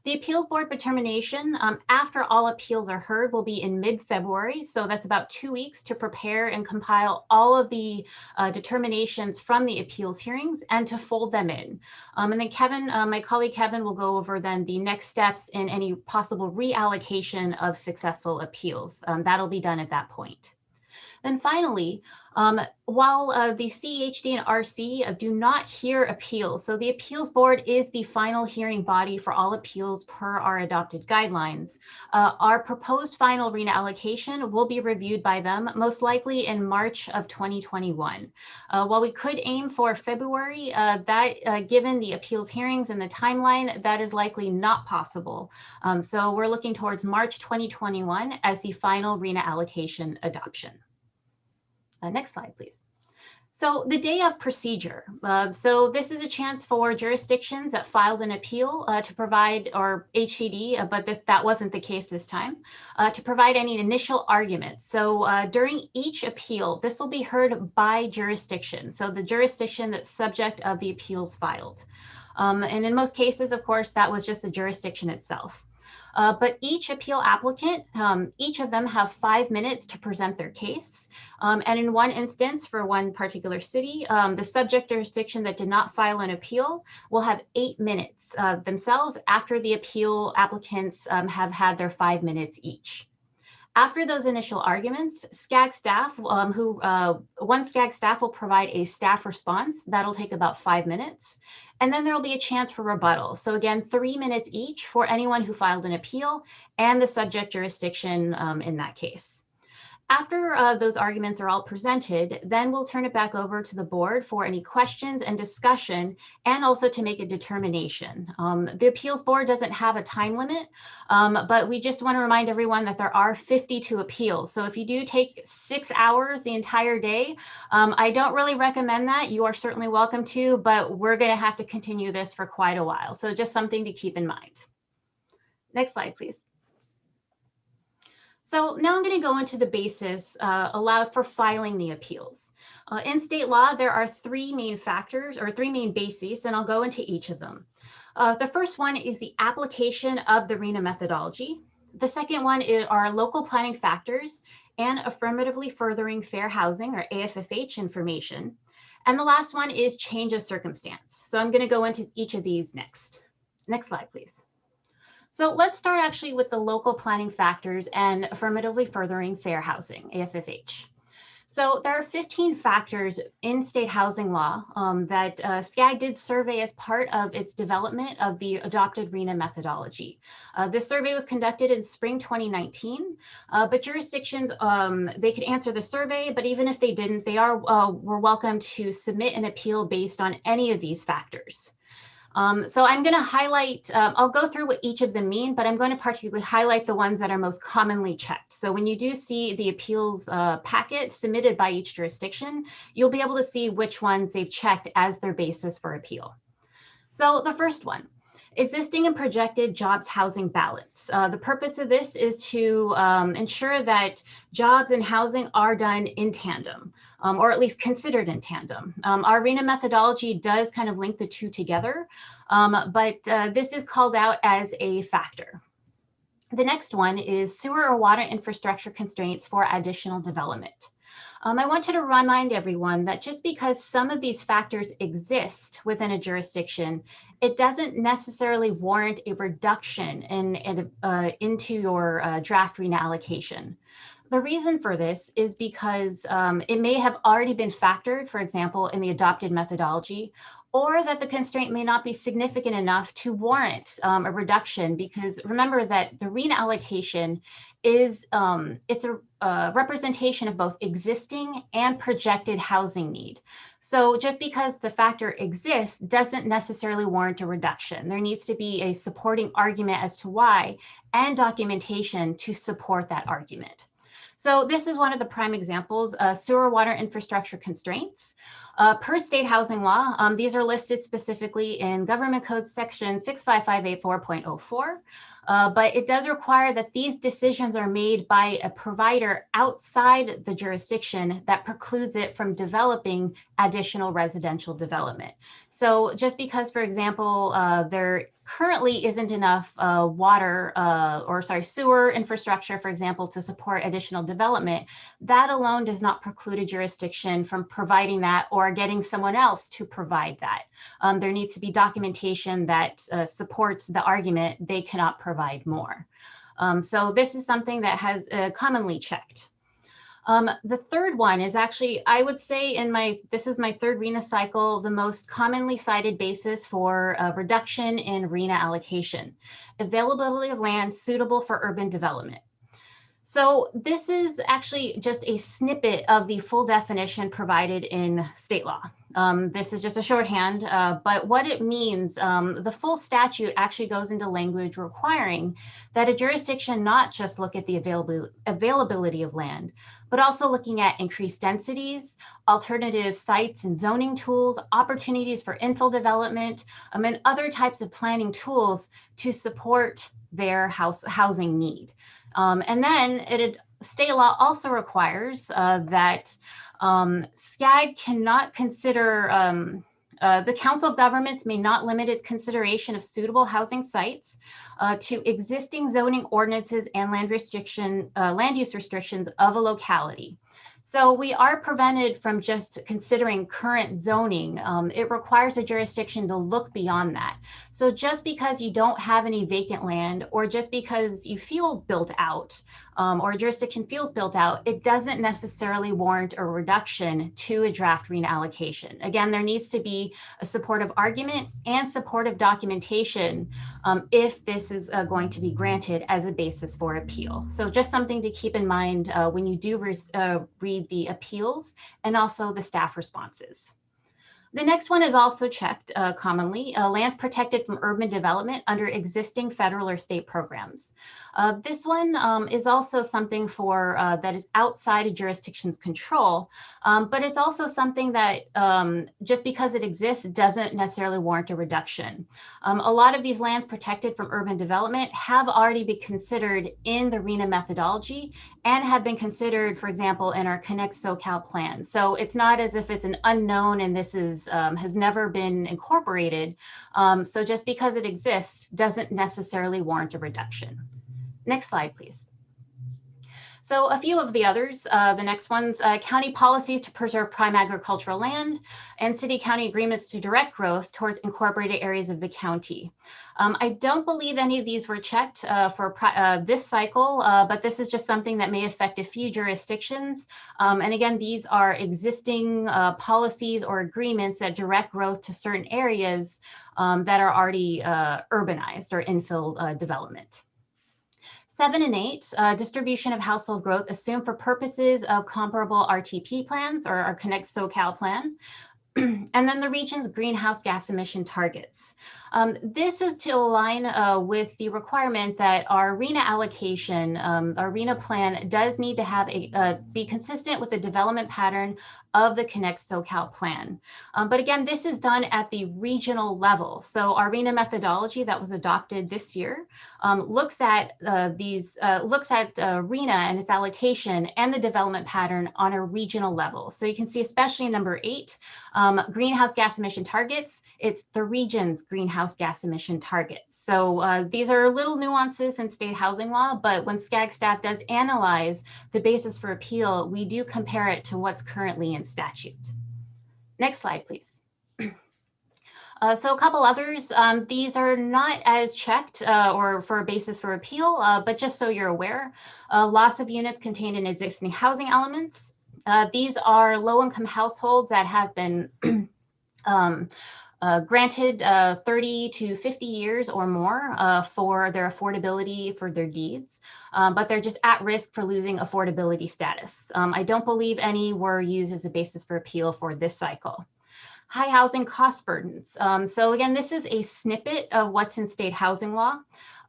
The appeals board determination after all appeals are heard will be in mid-February. So that's about 2 weeks to prepare and compile all of the determinations from the appeals hearings and to fold them in. And then Kevin, my colleague Kevin, will go over then the next steps in any possible reallocation of successful appeals. That'll be done at that point. Then finally, while the CHD and RC do not hear appeals, so the appeals board is the final hearing body for all appeals per our adopted guidelines. Our proposed final RHNA allocation will be reviewed by them, most likely in March of 2021. While we could aim for February, given the appeals hearings and the timeline, that is likely not possible. So we're looking towards March 2021 as the final RHNA allocation adoption. Next slide, please. So the day of procedure. So this is a chance for jurisdictions that filed an appeal to provide, or HCD, but that wasn't the case this time, to provide any initial arguments. So during each appeal, this will be heard by jurisdiction. So the jurisdiction that's subject of the appeals filed. And in most cases, of course, that was just the jurisdiction itself. But each appeal applicant, each of them have 5 minutes to present their case. And in one instance, for one particular city, the subject jurisdiction that did not file an appeal will have 8 minutes themselves after the appeal applicants have had their 5 minutes each. After those initial arguments, SCAG staff, one SCAG staff will provide a staff response. That'll take about 5 minutes. And then there'll be a chance for rebuttal. So again, 3 minutes each for anyone who filed an appeal and the subject jurisdiction in that case. After those arguments are all presented, then we'll turn it back over to the board for any questions and discussion, and also to make a determination. The appeals board doesn't have a time limit, but we just want to remind everyone that there are 52 appeals. So if you do take 6 hours the entire day, I don't really recommend that. You are certainly welcome to, but we're going to have to continue this for quite a while. So just something to keep in mind. Next slide, please. So now I'm going to go into the basis allowed for filing the appeals. In state law, there are 3 main factors, or 3 main bases, and I'll go into each of them. The first one is the application of the RHNA methodology. The second one are local planning factors and affirmatively furthering fair housing, or AFFH information. And the last one is change of circumstance. So I'm going to go into each of these next. Next slide, please. So let's start actually with the local planning factors and affirmatively furthering fair housing, AFFH. So there are 15 factors in state housing law that SCAG did survey as part of its development of the adopted RHNA methodology. This survey was conducted in spring 2019, but jurisdictions, they could answer the survey, but even if they didn't, they were welcome to submit an appeal based on any of these factors. So I'm going to highlight, I'll go through what each of them mean, but I'm going to particularly highlight the ones that are most commonly checked. So when you do see the appeals packet submitted by each jurisdiction, you'll be able to see which ones they've checked as their basis for appeal. So the first one, existing and projected jobs housing balance. The purpose of this is to ensure that jobs and housing are done in tandem, or at least considered in tandem. Our RHNA methodology does kind of link the two together, but this is called out as a factor. The next one is sewer or water infrastructure constraints for additional development. I wanted to remind everyone that just because some of these factors exist within a jurisdiction, it doesn't necessarily warrant a reduction into your draft RHNA allocation. The reason for this is because it may have already been factored, for example, in the adopted methodology, or that the constraint may not be significant enough to warrant a reduction, because remember that the RHNA allocation is it's a representation of both existing and projected housing need. So just because the factor exists doesn't necessarily warrant a reduction. There needs to be a supporting argument as to why and documentation to support that argument. So this is one of the prime examples, sewer water infrastructure constraints. Per state housing law, these are listed specifically in Government Code section 65584.04, but it does require that these decisions are made by a provider outside the jurisdiction that precludes it from developing additional residential development. So just because, for example, there currently isn't enough sewer infrastructure, for example, to support additional development, that alone does not preclude a jurisdiction from providing that or getting someone else to provide that. There needs to be documentation that supports the argument they cannot provide more. So this is something that has commonly checked. The third one is actually, I would say this is my third RHNA cycle, the most commonly cited basis for a reduction in RHNA allocation, availability of land suitable for urban development. So this is actually just a snippet of the full definition provided in state law. This is just a shorthand, but what it means, the full statute actually goes into language requiring that a jurisdiction not just look at the availability of land, but also looking at increased densities, alternative sites and zoning tools, opportunities for infill development, and other types of planning tools to support their housing need. And then state law also requires that SCAG cannot consider, the Council of Governments may not limit its consideration of suitable housing sites to existing zoning ordinances and land use restrictions of a locality. So we are prevented from just considering current zoning. It requires a jurisdiction to look beyond that. So just because you don't have any vacant land, or just because you feel built out, or a jurisdiction feels built out, it doesn't necessarily warrant a reduction to a draft RHNA allocation. Again, there needs to be a supportive argument and supportive documentation if this is going to be granted as a basis for appeal. So just something to keep in mind when you do read the appeals and also the staff responses. The next one is also checked commonly, lands protected from urban development under existing federal or state programs. This one is also something that is outside a jurisdiction's control, but it's also something that just because it exists doesn't necessarily warrant a reduction. A lot of these lands protected from urban development have already been considered in the RHNA methodology and have been considered, for example, in our Connect SoCal plan. So it's not as if it's an unknown and this has never been incorporated. So just because it exists doesn't necessarily warrant a reduction. Next slide, please. So a few of the others, the next ones, county policies to preserve prime agricultural land and city-county agreements to direct growth towards incorporated areas of the county. I don't believe any of these were checked for this cycle, but this is just something that may affect a few jurisdictions. And again, these are existing policies or agreements that direct growth to certain areas that are already urbanized or infill development. 7 and 8, distribution of household growth assumed for purposes of comparable RTP plans or our Connect SoCal plan. And then the region's greenhouse gas emission targets. This is to align with the requirement that our RHNA allocation, our RHNA plan does need to have be consistent with the development pattern of the Connect SoCal plan. But again, this is done at the regional level. So our RHNA methodology that was adopted this year looks at RHNA and its allocation and the development pattern on a regional level. So you can see, especially in number 8, greenhouse gas emission targets, it's the region's greenhouse gas emission targets. So these are little nuances in state housing law, but when SCAG staff does analyze the basis for appeal, we do compare it to what's currently in statute. Next slide, please. So a couple others, these are not as checked or for a basis for appeal, but just so you're aware, loss of units contained in existing housing elements. These are low-income households that have been granted 30 to 50 years or more for their affordability for their deeds, but they're just at risk for losing affordability status. I don't believe any were used as a basis for appeal for this cycle. High housing cost burdens. So again, this is a snippet of what's in state housing law,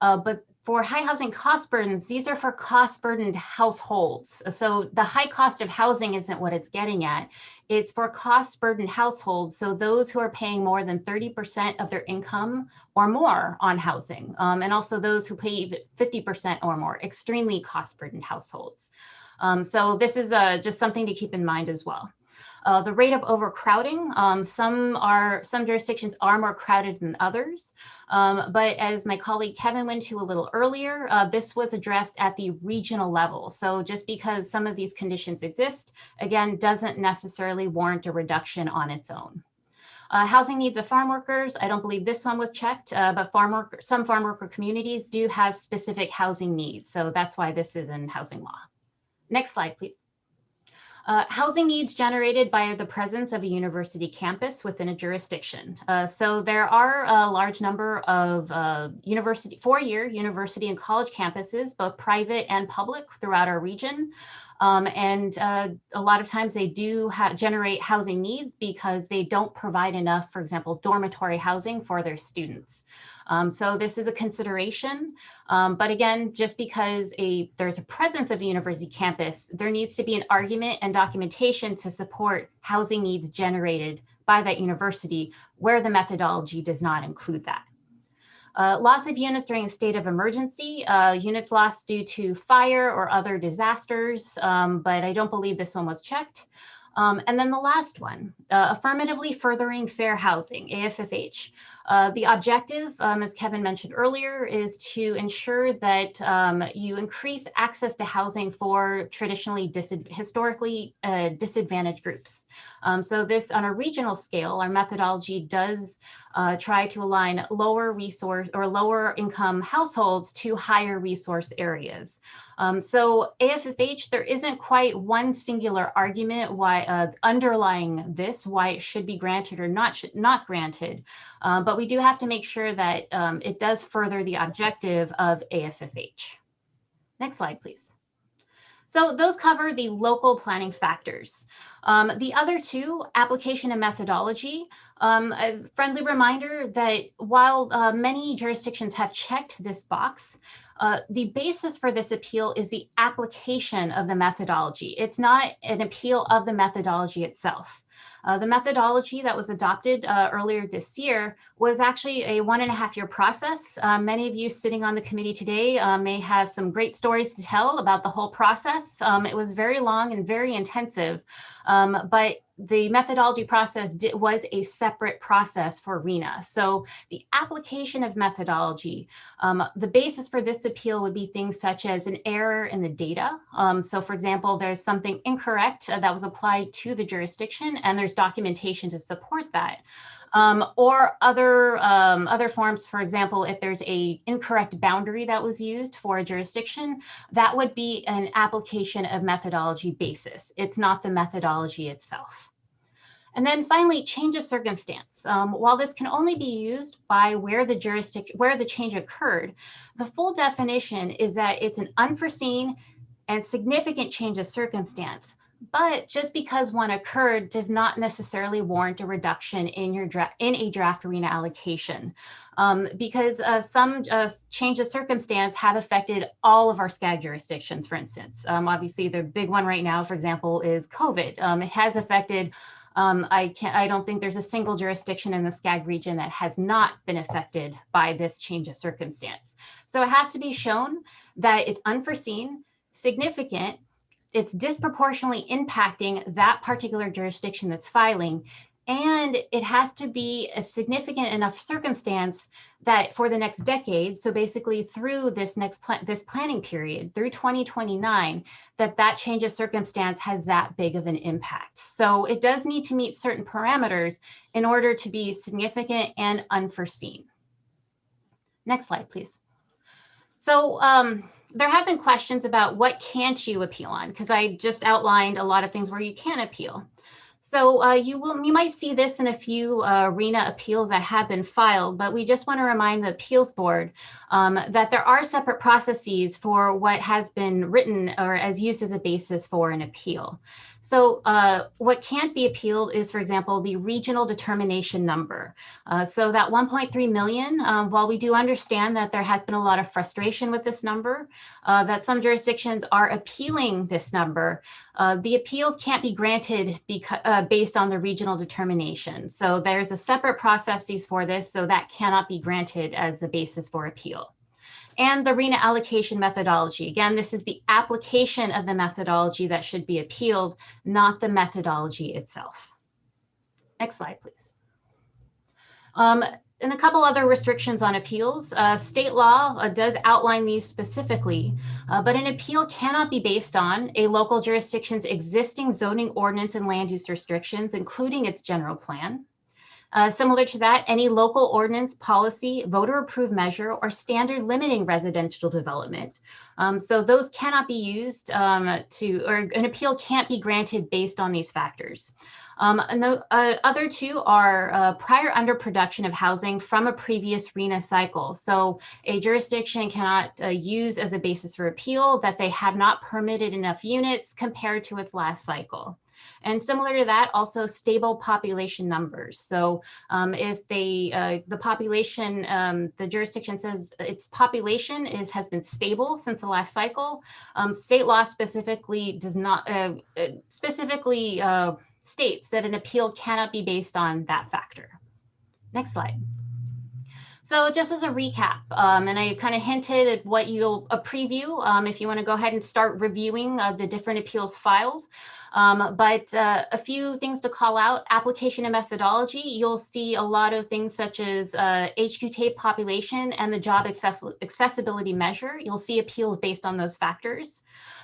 but for high housing cost burdens, these are for cost burdened households. So the high cost of housing isn't what it's getting at. It's for cost burdened households. So those who are paying more than 30% of their income or more on housing, and also those who pay 50% or more, extremely cost burdened households. So this is just something to keep in mind as well. The rate of overcrowding, some jurisdictions are more crowded than others, but as my colleague Kevin went to a little earlier, this was addressed at the regional level. So just because some of these conditions exist, again, doesn't necessarily warrant a reduction on its own. Housing needs of farm workers, I don't believe this one was checked, but some farm worker communities do have specific housing needs. So that's why this is in housing law. Next slide, please. Housing needs generated by the presence of a university campus within a jurisdiction. So there are a large number of four-year university and college campuses, both private and public, throughout our region. And a lot of times they do generate housing needs because they don't provide enough, for example, dormitory housing for their students. So this is a consideration, but again, just because there's a presence of a university campus, there needs to be an argument and documentation to support housing needs generated by that university where the methodology does not include that. Loss of units during a state of emergency, units lost due to fire or other disasters, but I don't believe this one was checked. And then the last one, affirmatively furthering fair housing, AFFH. The objective, as Kevin mentioned earlier, is to ensure that you increase access to housing for historically disadvantaged groups. So this, on a regional scale, our methodology does try to align lower income households to higher resource areas. So AFFH, there isn't quite one singular argument why underlying this, why it should be granted or not granted, but we do have to make sure that it does further the objective of AFFH. Next slide, please. So those cover the local planning factors. The other two, application and methodology, a friendly reminder that while many jurisdictions have checked this box, the basis for this appeal is the application of the methodology. It's not an appeal of the methodology itself. The methodology that was adopted earlier this year was actually a 1.5-year process. Many of you sitting on the committee today may have some great stories to tell about the whole process. It was very long and very intensive, but the methodology process was a separate process for RHNA. So the application of methodology, the basis for this appeal would be things such as an error in the data. So for example, there's something incorrect that was applied to the jurisdiction and there's documentation to support that. Or other forms, for example, if there's an incorrect boundary that was used for a jurisdiction, that would be an application of methodology basis. It's not the methodology itself. And then finally, change of circumstance. While this can only be used by where the change occurred, the full definition is that it's an unforeseen and significant change of circumstance But just because one occurred does not necessarily warrant a reduction in a draft RHNA allocation, because some change of circumstance have affected all of our SCAG jurisdictions. For instance, obviously the big one right now, for example, is COVID. It has affected. I don't think there's a single jurisdiction in the SCAG region that has not been affected by this change of circumstance. So it has to be shown that it's unforeseen, significant, it's disproportionately impacting that particular jurisdiction that's filing, and it has to be a significant enough circumstance that for the next decade, so basically through this this planning period through 2029, that change of circumstance has that big of an impact. So it does need to meet certain parameters in order to be significant and unforeseen. Next slide, please. So there have been questions about what can't you appeal on, because I just outlined a lot of things where you can appeal. So you might see this in a few RHNA appeals that have been filed, but we just want to remind the appeals board that there are separate processes for what has been written or as used as a basis for an appeal. So what can't be appealed is, for example, the regional determination number. So that 1.3 million, while we do understand that there has been a lot of frustration with this number, that some jurisdictions are appealing this number, the appeals can't be granted based on the regional determination. So there's a separate processes for this, so that cannot be granted as the basis for appeal. And the RHNA allocation methodology. Again, this is the application of the methodology that should be appealed, not the methodology itself. Next slide, please. And a couple other restrictions on appeals. State law does outline these specifically, but an appeal cannot be based on a local jurisdiction's existing zoning ordinance and land use restrictions, including its general plan. Similar to that, any local ordinance, policy, voter-approved measure, or standard limiting residential development. So those cannot be used or an appeal can't be granted based on these factors. And the other two are prior underproduction of housing from a previous RHNA cycle. So a jurisdiction cannot use as a basis for appeal that they have not permitted enough units compared to its last cycle. And similar to that, also stable population numbers. So if the population, the jurisdiction says its population has been stable since the last cycle, state law specifically does not, states that an appeal cannot be based on that factor. Next slide. So just as a recap, and I kind of hinted at what a preview, if you want to go ahead and start reviewing the different appeals filed. But a few things to call out: application and methodology. You'll see a lot of things such as HQ tape population and the job accessibility measure. You'll see appeals based on those factors.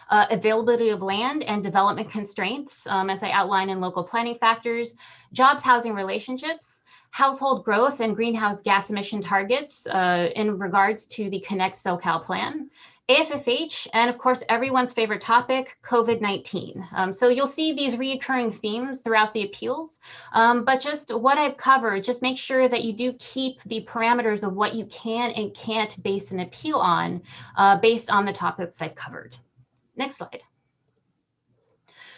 Availability of land and development constraints, as I outline in local planning factors, jobs, housing relationships, household growth and greenhouse gas emission targets in regards to the Connect SoCal plan, AFFH, and of course, everyone's favorite topic, COVID-19. So you'll see these reoccurring themes throughout the appeals, but just what I've covered, just make sure that you do keep the parameters of what you can and can't base an appeal on based on the topics I've covered. Next slide.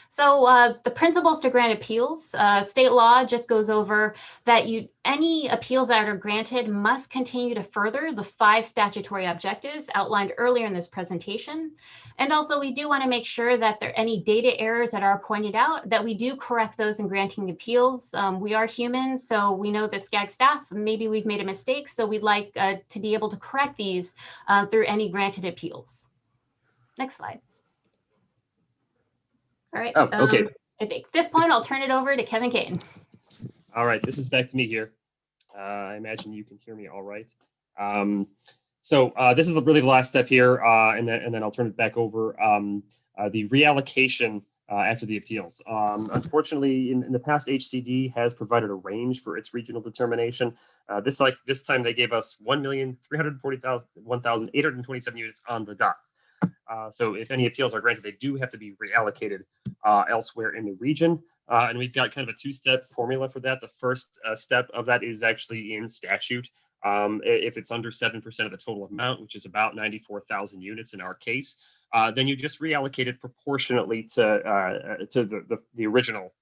So the principles to grant appeals, state law just goes over that any appeals that are granted must continue to further the 5 statutory objectives outlined earlier in this presentation. And also we do want to make sure that there are any data errors that are pointed out, that we do correct those in granting appeals. We are human, so we know that SCAG staff, maybe we've made a mistake, so we'd like to be able to correct these through any granted appeals. Next slide. All right. Oh, okay. I think at this point, I'll turn it over to Kevin Kane. All right, this is back to me here. I imagine you can hear me all right. So this is really the last step here, and then I'll turn it back over. The reallocation after the appeals. Unfortunately, in the past, HCD has provided a range for its regional determination. This time they gave us 1,341,827 units on the dot. So if any appeals are granted, they do have to be reallocated elsewhere in the region. And we've got kind of a 2-step formula for that. The first step of that is actually in statute. If it's under 7% of the total amount, which is about 94,000 units in our case, then you just reallocate it proportionately to the original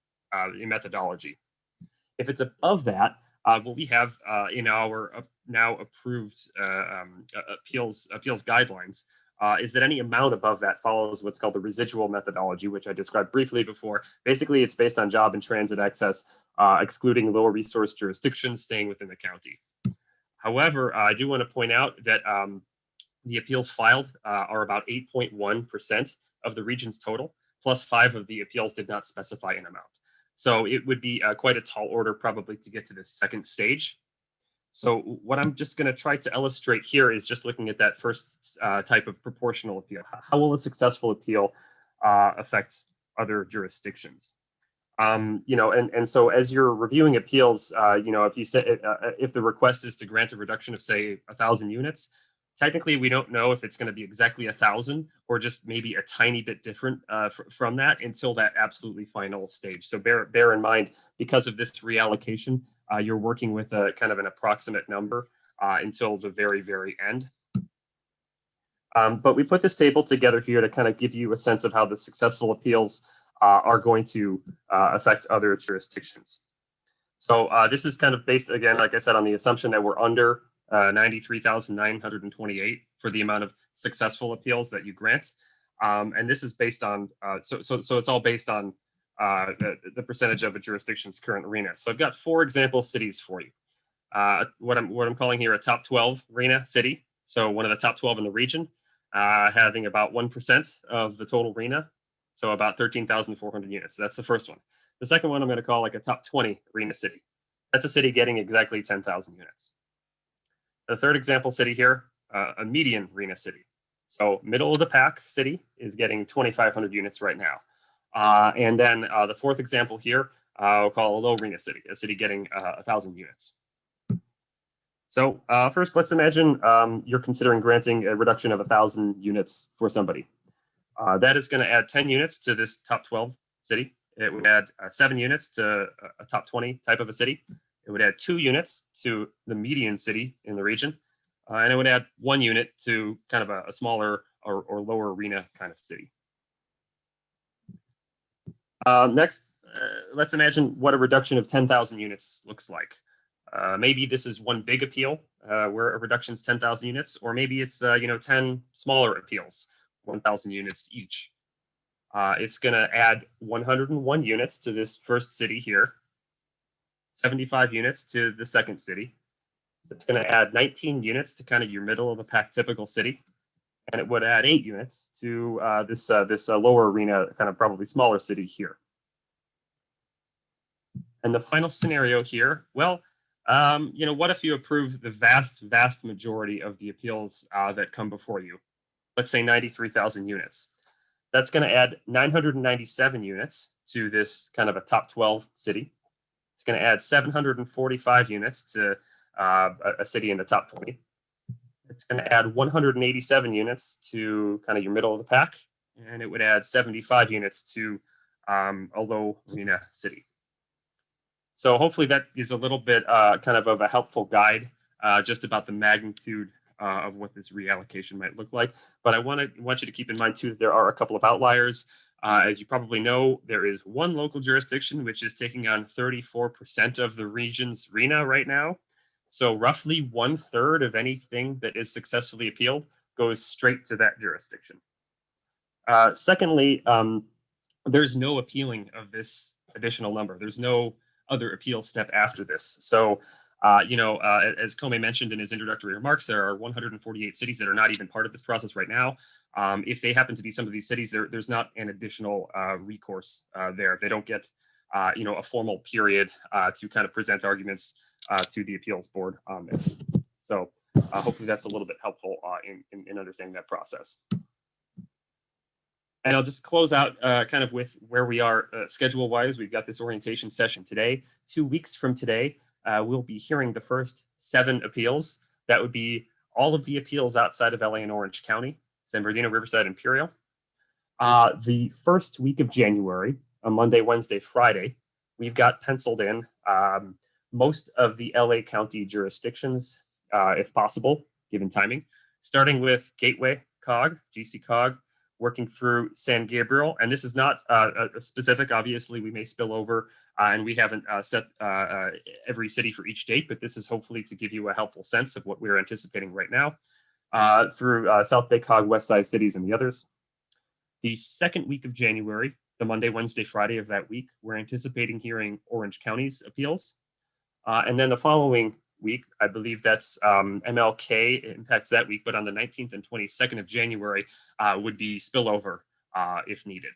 methodology. If it's above that, what we have in our now approved appeals guidelines is that any amount above that follows what's called the residual methodology, which I described briefly before. Basically, it's based on job and transit access, excluding lower resource jurisdictions staying within the county. However, I do want to point out that the appeals filed are about 8.1% of the region's total, plus 5 of the appeals did not specify an amount. So it would be quite a tall order probably to get to this second stage. So what I'm just going to try to illustrate here is just looking at that first type of proportional appeal. How will a successful appeal affect other jurisdictions? And so as you're reviewing appeals, if you say if the request is to grant a reduction of say 1,000 units, technically we don't know if it's going to be exactly 1,000 or just maybe a tiny bit different from that until that absolutely final stage. So bear in mind, because of this reallocation, you're working with a kind of an approximate number until the very, very end. But we put this table together here to kind of give you a sense of how the successful appeals are going to affect other jurisdictions. So this is kind of based, again, like I said, on the assumption that we're under 93,928 for the amount of successful appeals that you grant. And this is based on, so it's all based on the percentage of a jurisdiction's current RHNA. So I've got 4 example cities for you. What I'm calling here a top 12 RHNA city. So one of the top 12 in the region, having about 1% of the total RHNA. So about 13,400 units. That's the first one. The second one I'm going to call like a top 20 RHNA city. That's a city getting exactly 10,000 units. The third example city here, a median RHNA city. So middle of the pack city is getting 2,500 units right now. And then the fourth example here, I'll call a low RHNA city, a city getting 1,000 units. So first, let's imagine you're considering granting a reduction of 1,000 units for somebody. That is going to add 10 units to this top 12 city. It would add 7 units to a top 20 type of a city. It would add 2 units to the median city in the region. And it would add 1 unit to kind of a smaller or lower RHNA kind of city. Next, let's imagine what a reduction of 10,000 units looks like. Maybe this is one big appeal where a reduction is 10,000 units, or maybe it's 10 smaller appeals, 1,000 units each. It's going to add 101 units to this first city here, 75 units to the second city. It's going to add 19 units to kind of your middle of the pack typical city, and it would add 8 units to this lower RHNA, kind of probably smaller city here. And the final scenario here, well, what if you approve the vast majority of the appeals that come before you? Let's say 93,000 units. That's going to add 997 units to this kind of a top 12 city. It's going to add 745 units to a city in the top 20. It's going to add 187 units to kind of your middle of the pack, and it would add 75 units to a low RHNA city. So hopefully that is a little bit kind of a helpful guide just about the magnitude of what this reallocation might look like. But I want you to keep in mind too that there are a couple of outliers. As you probably know, there is one local jurisdiction which is taking on 34% of the region's RHNA right now. So roughly 1/3 of anything that is successfully appealed goes straight to that jurisdiction. Secondly, there's no appealing of this additional number. There's no other appeal step after this. So, as Kome mentioned in his introductory remarks, there are 148 cities that are not even part of this process right now. If they happen to be some of these cities, there's not an additional recourse there. They don't get, a formal period to kind of present arguments to the appeals board on this. So hopefully that's a little bit helpful in understanding that process. And I'll just close out kind of with where we are schedule-wise. We've got this orientation session today. 2 weeks from today, we'll be hearing the first 7 appeals. That would be all of the appeals outside of LA and Orange County, San Bernardino, Riverside, Imperial. The first week of January, on Monday, Wednesday, Friday, we've got penciled in most of the LA County jurisdictions, if possible, given timing, starting with Gateway COG, GC COG, working through San Gabriel. And this is not a specific, obviously we may spill over and we haven't set every city for each date, but this is hopefully to give you a helpful sense of what we're anticipating right now through South Bay, Cog, West Side cities and the others. The second week of January, the Monday, Wednesday, Friday of that week, we're anticipating hearing Orange County's appeals. And then the following week, I believe that's MLK impacts that week, but on the 19th and 22nd of January would be spillover if needed.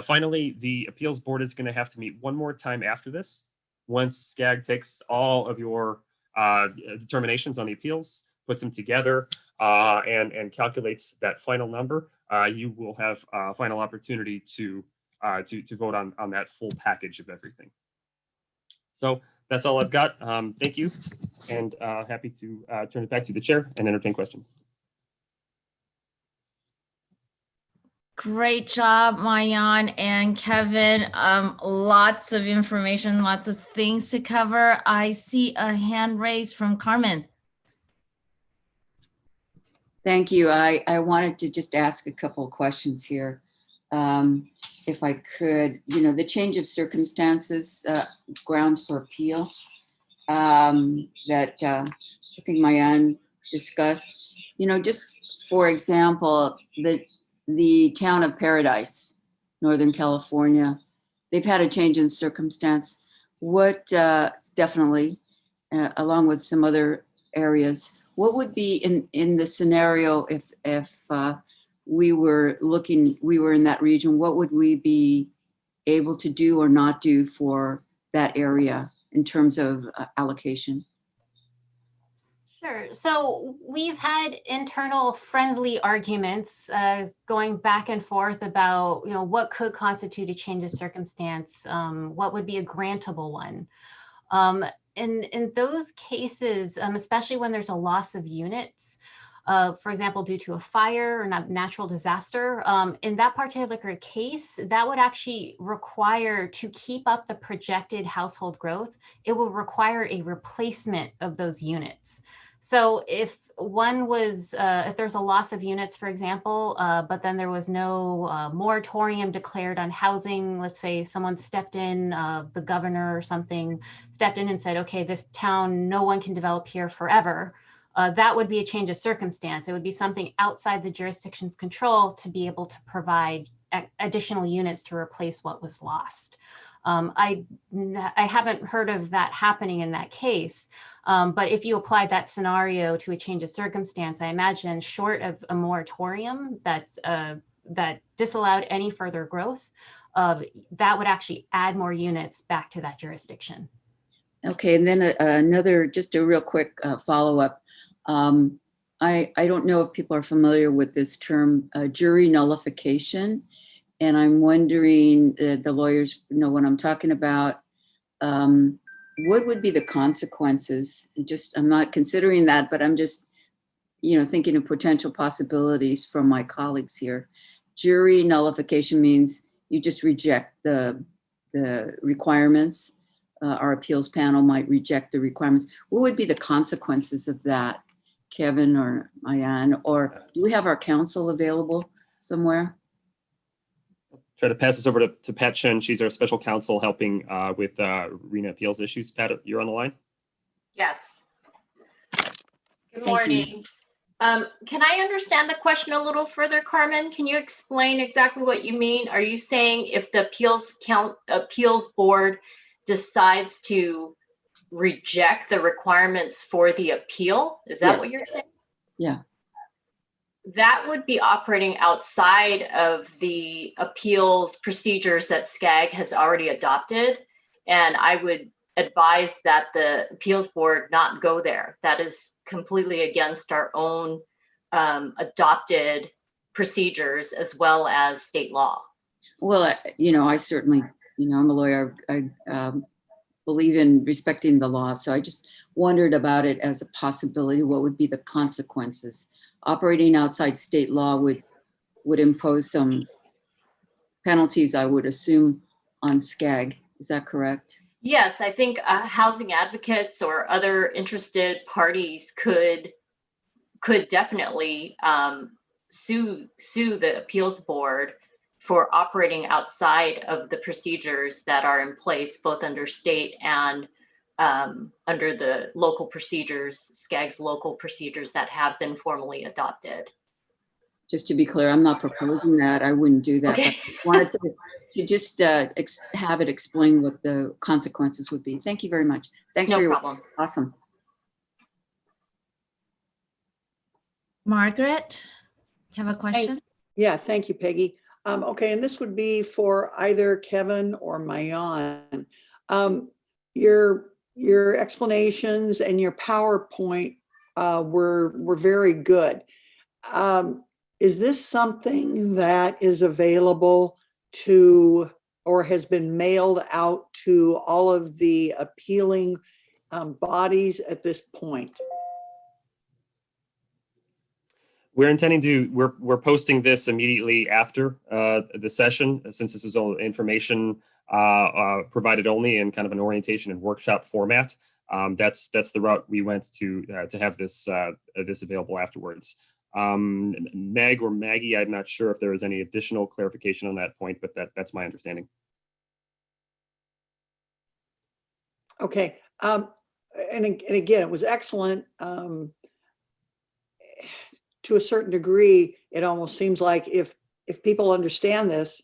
Finally, the appeals board is going to have to meet one more time after this. Once SCAG takes all of your determinations on the appeals, puts them together and calculates that final number, you will have a final opportunity to vote on that full package of everything. So that's all I've got. Thank you, and happy to turn it back to the chair and entertain questions. Great job, Mayan and Kevin. Lots of information, lots of things to cover. I see a hand raised from Carmen. Thank you. I wanted to just ask a couple of questions here. If I could, the change of circumstances, grounds for appeal that I think Mayan discussed, just for example, the town of Paradise, Northern California, they've had a change in circumstance. What definitely, along with some other areas, what would be in the scenario if we were in that region, what would we be able to do or not do for that area in terms of allocation? Sure. So we've had internal friendly arguments going back and forth about, what could constitute a change of circumstance, what would be a grantable one. In those cases, especially when there's a loss of units, for example, due to a fire or natural disaster, in that particular case, that would actually require, to keep up the projected household growth, it will require a replacement of those units. So if if there's a loss of units, for example, but then there was no moratorium declared on housing, let's say someone stepped in, the governor or something stepped in and said, okay, this town, no one can develop here forever. That would be a change of circumstance. It would be something outside the jurisdiction's control to be able to provide additional units to replace what was lost. I haven't heard of that happening in that case, but if you applied that scenario to a change of circumstance, I imagine short of a moratorium that disallowed any further growth, that would actually add more units back to that jurisdiction. Okay, and then just a real quick follow-up. I don't know if people are familiar with this term, jury nullification. And I'm wondering, the lawyers know what I'm talking about. What would be the consequences? I'm not considering that, but I'm just, thinking of potential possibilities from my colleagues here. Jury nullification means you just reject the requirements. Our appeals panel might reject the requirements. What would be the consequences of that, Kevin or Mayan? Or do we have our counsel available somewhere? Try to pass this over to Pat Chen. She's our special counsel helping with RHNA appeals issues. Pat, you're on the line? Yes. Good morning. Can I understand the question a little further, Carmen? Can you explain exactly what you mean? Are you saying if the appeals board decides to reject the requirements for the appeal? Is that what you're saying? Yeah. That would be operating outside of the appeals procedures that SCAG has already adopted. And I would advise that the appeals board not go there. That is completely against our own adopted procedures as well as state law. Well, I certainly, I'm a lawyer. I believe in respecting the law. So I just wondered about it as a possibility. What would be the consequences? Operating outside state law would impose some penalties, I would assume, on SCAG. Is that correct? Yes, I think housing advocates or other interested parties could definitely sue the appeals board for operating outside of the procedures that are in place, both under state and under the local procedures, SCAG's local procedures that have been formally adopted. Just to be clear, I'm not proposing that. I wouldn't do that. Okay. But I wanted to just have it explain what the consequences would be. Thank you very much. Thanks for No your problem. awesome. Margaret, you have a question? Yeah, thank you, Peggy. Okay, and this would be for either Kevin or Mayan. Your explanations and your PowerPoint were very good. Is this something that is available to or has been mailed out to all of the appealing bodies at this point? We're intending to, we're posting this immediately after the session, since this is all information provided only in kind of an orientation and workshop format. That's the route we went to have this this available afterwards. Meg or Maggie, I'm not sure if there is any additional clarification on that point, but that's my understanding. Okay, and again, it was excellent. To a certain degree, it almost seems like if people understand this,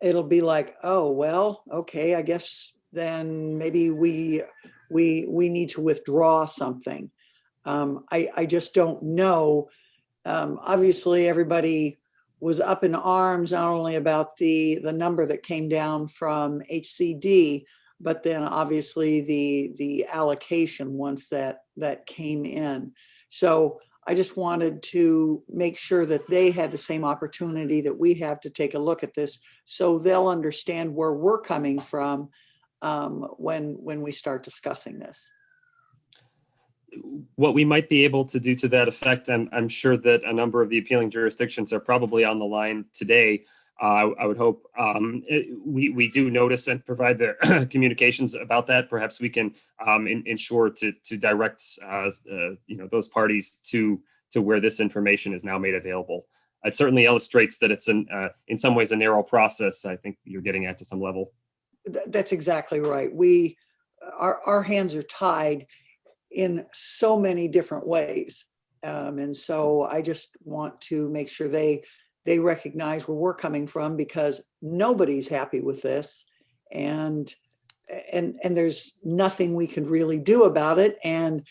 it'll be like, oh, well, okay, I guess then maybe we need to withdraw something. I just don't know. Obviously, everybody was up in arms, not only about the number that came down from HCD, but then obviously the allocation once that came in. So I just wanted to make sure that they had the same opportunity that we have to take a look at this, so they'll understand where we're coming from when we start discussing this. What we might be able to do to that effect, I'm sure that a number of the appealing jurisdictions are probably on the line today. I would hope we do notice and provide the communications about that. Perhaps we can ensure to direct those parties to where this information is now made available. It certainly illustrates that it's in some ways a narrow process. I think you're getting at to some level. That's exactly right. Our hands are tied in so many different ways, and so I just want to make sure they recognize where we're coming from, because nobody's happy with this, and there's nothing we can really do about it. And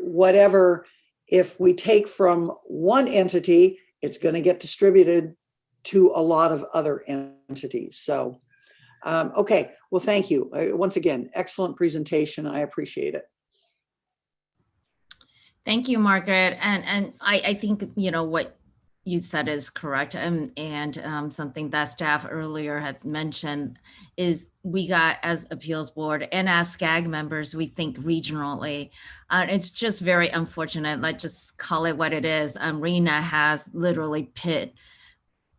whatever, if we take from one entity, it's going to get distributed to a lot of other entities. So, okay, well, thank you. Once again, excellent presentation. I appreciate it. Thank you, Margaret. And I think, what you said is correct. And something that staff earlier had mentioned is we got, as appeals board and as SCAG members, we think regionally. It's just very unfortunate. Let's just call it what it is. RHNA has literally pit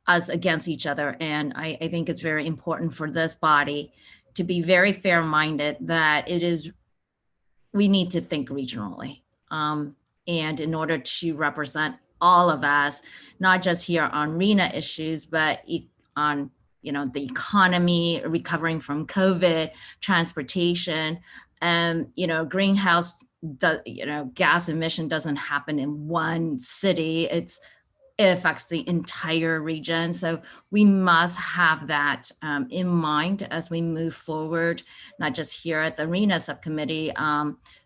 us against each other. And I think it's very important for this body to be very fair-minded that we need to think regionally. And in order to represent all of us, not just here on RHNA issues, but on the economy, recovering from COVID, transportation, greenhouse gas emission doesn't happen in one city. It affects the entire region. So we must have that in mind as we move forward, not just here at the RHNA subcommittee,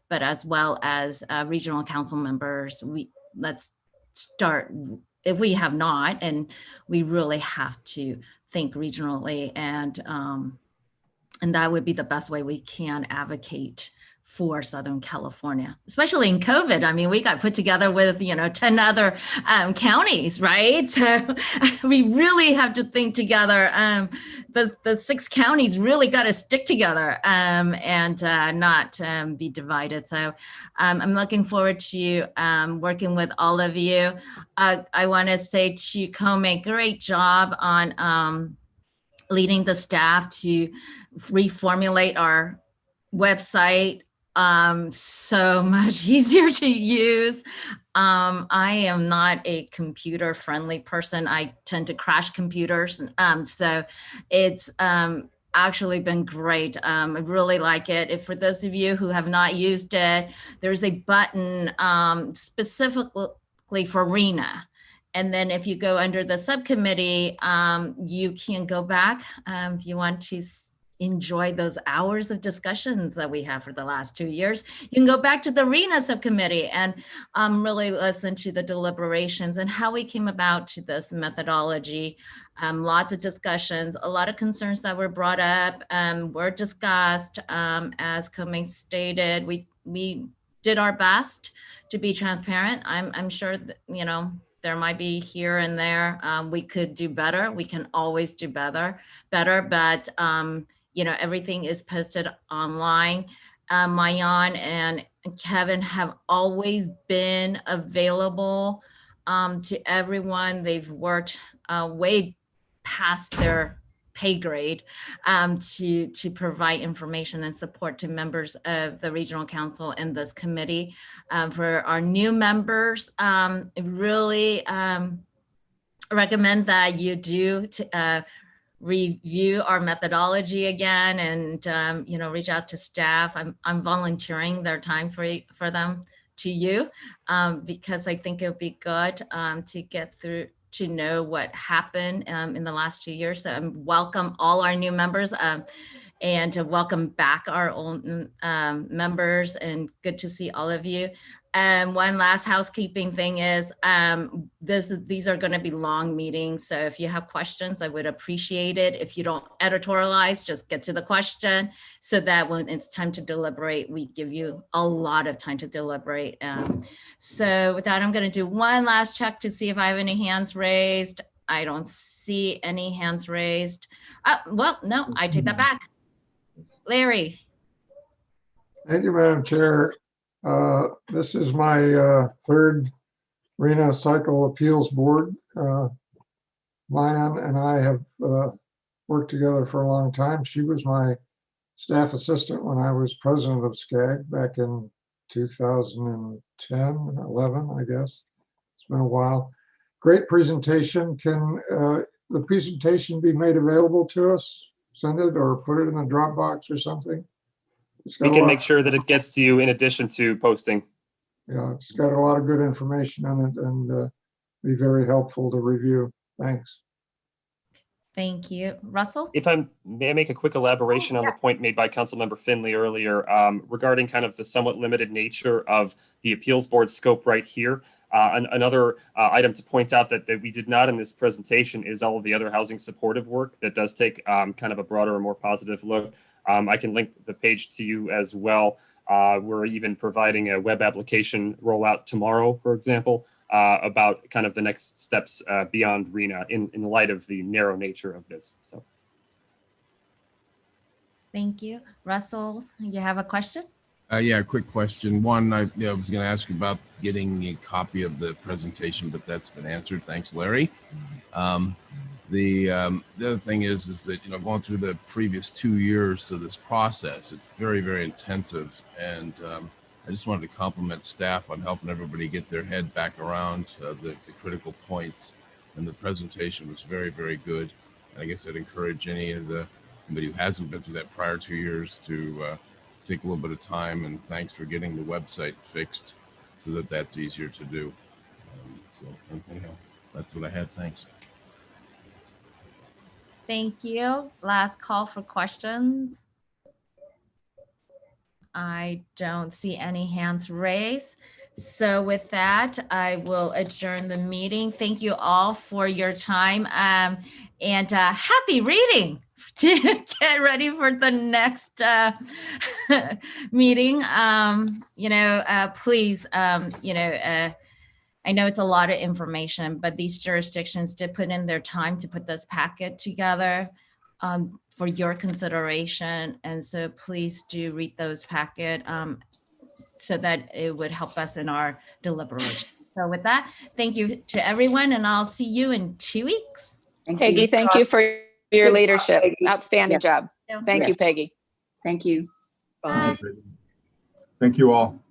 but as well as regional council members. Let's start, if we have not, and we really have to think regionally, and that would be the best way we can advocate for Southern California, especially in COVID. I mean, we got put together with 10 other counties, right? So we really have to think together. The 6 counties really got to stick together and not be divided. So I'm looking forward to working with all of you. I want to say to Kome, great job on leading the staff to reformulate our website, so much easier to use. I am not a computer friendly person. I tend to crash computers. So it's actually been great. I really like it. If for those of you who have not used it, there's a button specifically for RHNA. And then if you go under the subcommittee, you can go back if you want to enjoy those hours of discussions that we have for the last 2 years. You can go back to the RHNA subcommittee and really listen to the deliberations and how we came about to this methodology. Lots of discussions, a lot of concerns that were brought up were discussed. As Comey stated, we did our best to be transparent. I'm sure that, you know, there might be here and there we could do better. We can always do better, but you know, everything is posted online. Mayan and Kevin have always been available to everyone. They've worked way past their pay grade to provide information and support to members of the Regional Council and this committee. For our new members, really recommend that you do review our methodology again and you know, reach out to staff. I'm volunteering their time for them to you because I think it'll be good to get through to know what happened in the last 2 years. So welcome all our new members and to welcome back our old members, and good to see all of you. And one last housekeeping thing is these are going to be long meetings. So if you have questions, I would appreciate it. If you don't editorialize, just get to the question so that when it's time to deliberate, we give you a lot of time to deliberate. So with that, I'm going to do one last check to see if I have any hands raised. I don't see any hands raised. Well, no, I take that back. Larry. Thank you, Madam Chair. This is my third RHNA Cycle Appeals Board. Mayan and I have worked together for a long time. She was my staff assistant when I was president of SCAG back in 2010, 11, I guess. It's been a while. Great presentation. Can the presentation be made available to us? Send it or put it in a Dropbox or something? We can make sure that it gets to you in addition to posting. Yeah, it's got a lot of good information on it and be very helpful to review. Thanks. Thank you. Russell? If I may make a quick elaboration on the point made by Councilmember Finley earlier regarding kind of the somewhat limited nature of the appeals board scope right here. Another item to point out that we did not in this presentation is all of the other housing supportive work that does take kind of a broader and more positive look. I can link the page to you as well. We're even providing a web application rollout tomorrow, for example, about kind of the next steps beyond RHNA in light of the narrow nature of this. So, thank you. Russell, you have a question? Yeah, a quick question. One, I was going to ask you about getting a copy of the presentation, but that's been answered. Thanks, Larry. The other thing is that, you know, going through the previous 2 years of this process, it's very, very intensive. And I just wanted to compliment staff on helping everybody get their head back around the critical points. And the presentation was very, very good. And I guess I'd encourage anybody who hasn't been through that prior 2 years to take a little bit of time. And thanks for getting the website fixed so that that's easier to do. So anyhow, that's what I had. Thanks. Thank you. Last call for questions. I don't see any hands raised. So with that, I will adjourn the meeting. Thank you all for your time and happy reading to get ready for the next meeting. Please, I know it's a lot of information, but these jurisdictions did put in their time to put this packet together for your consideration. And so please do read those packet so that it would help us in our deliberation. So with that, thank you to everyone, and I'll see you in 2 weeks. Peggy, thank you for your leadership. Outstanding job. Thank you, Peggy. Thank you. Bye. Thank you all.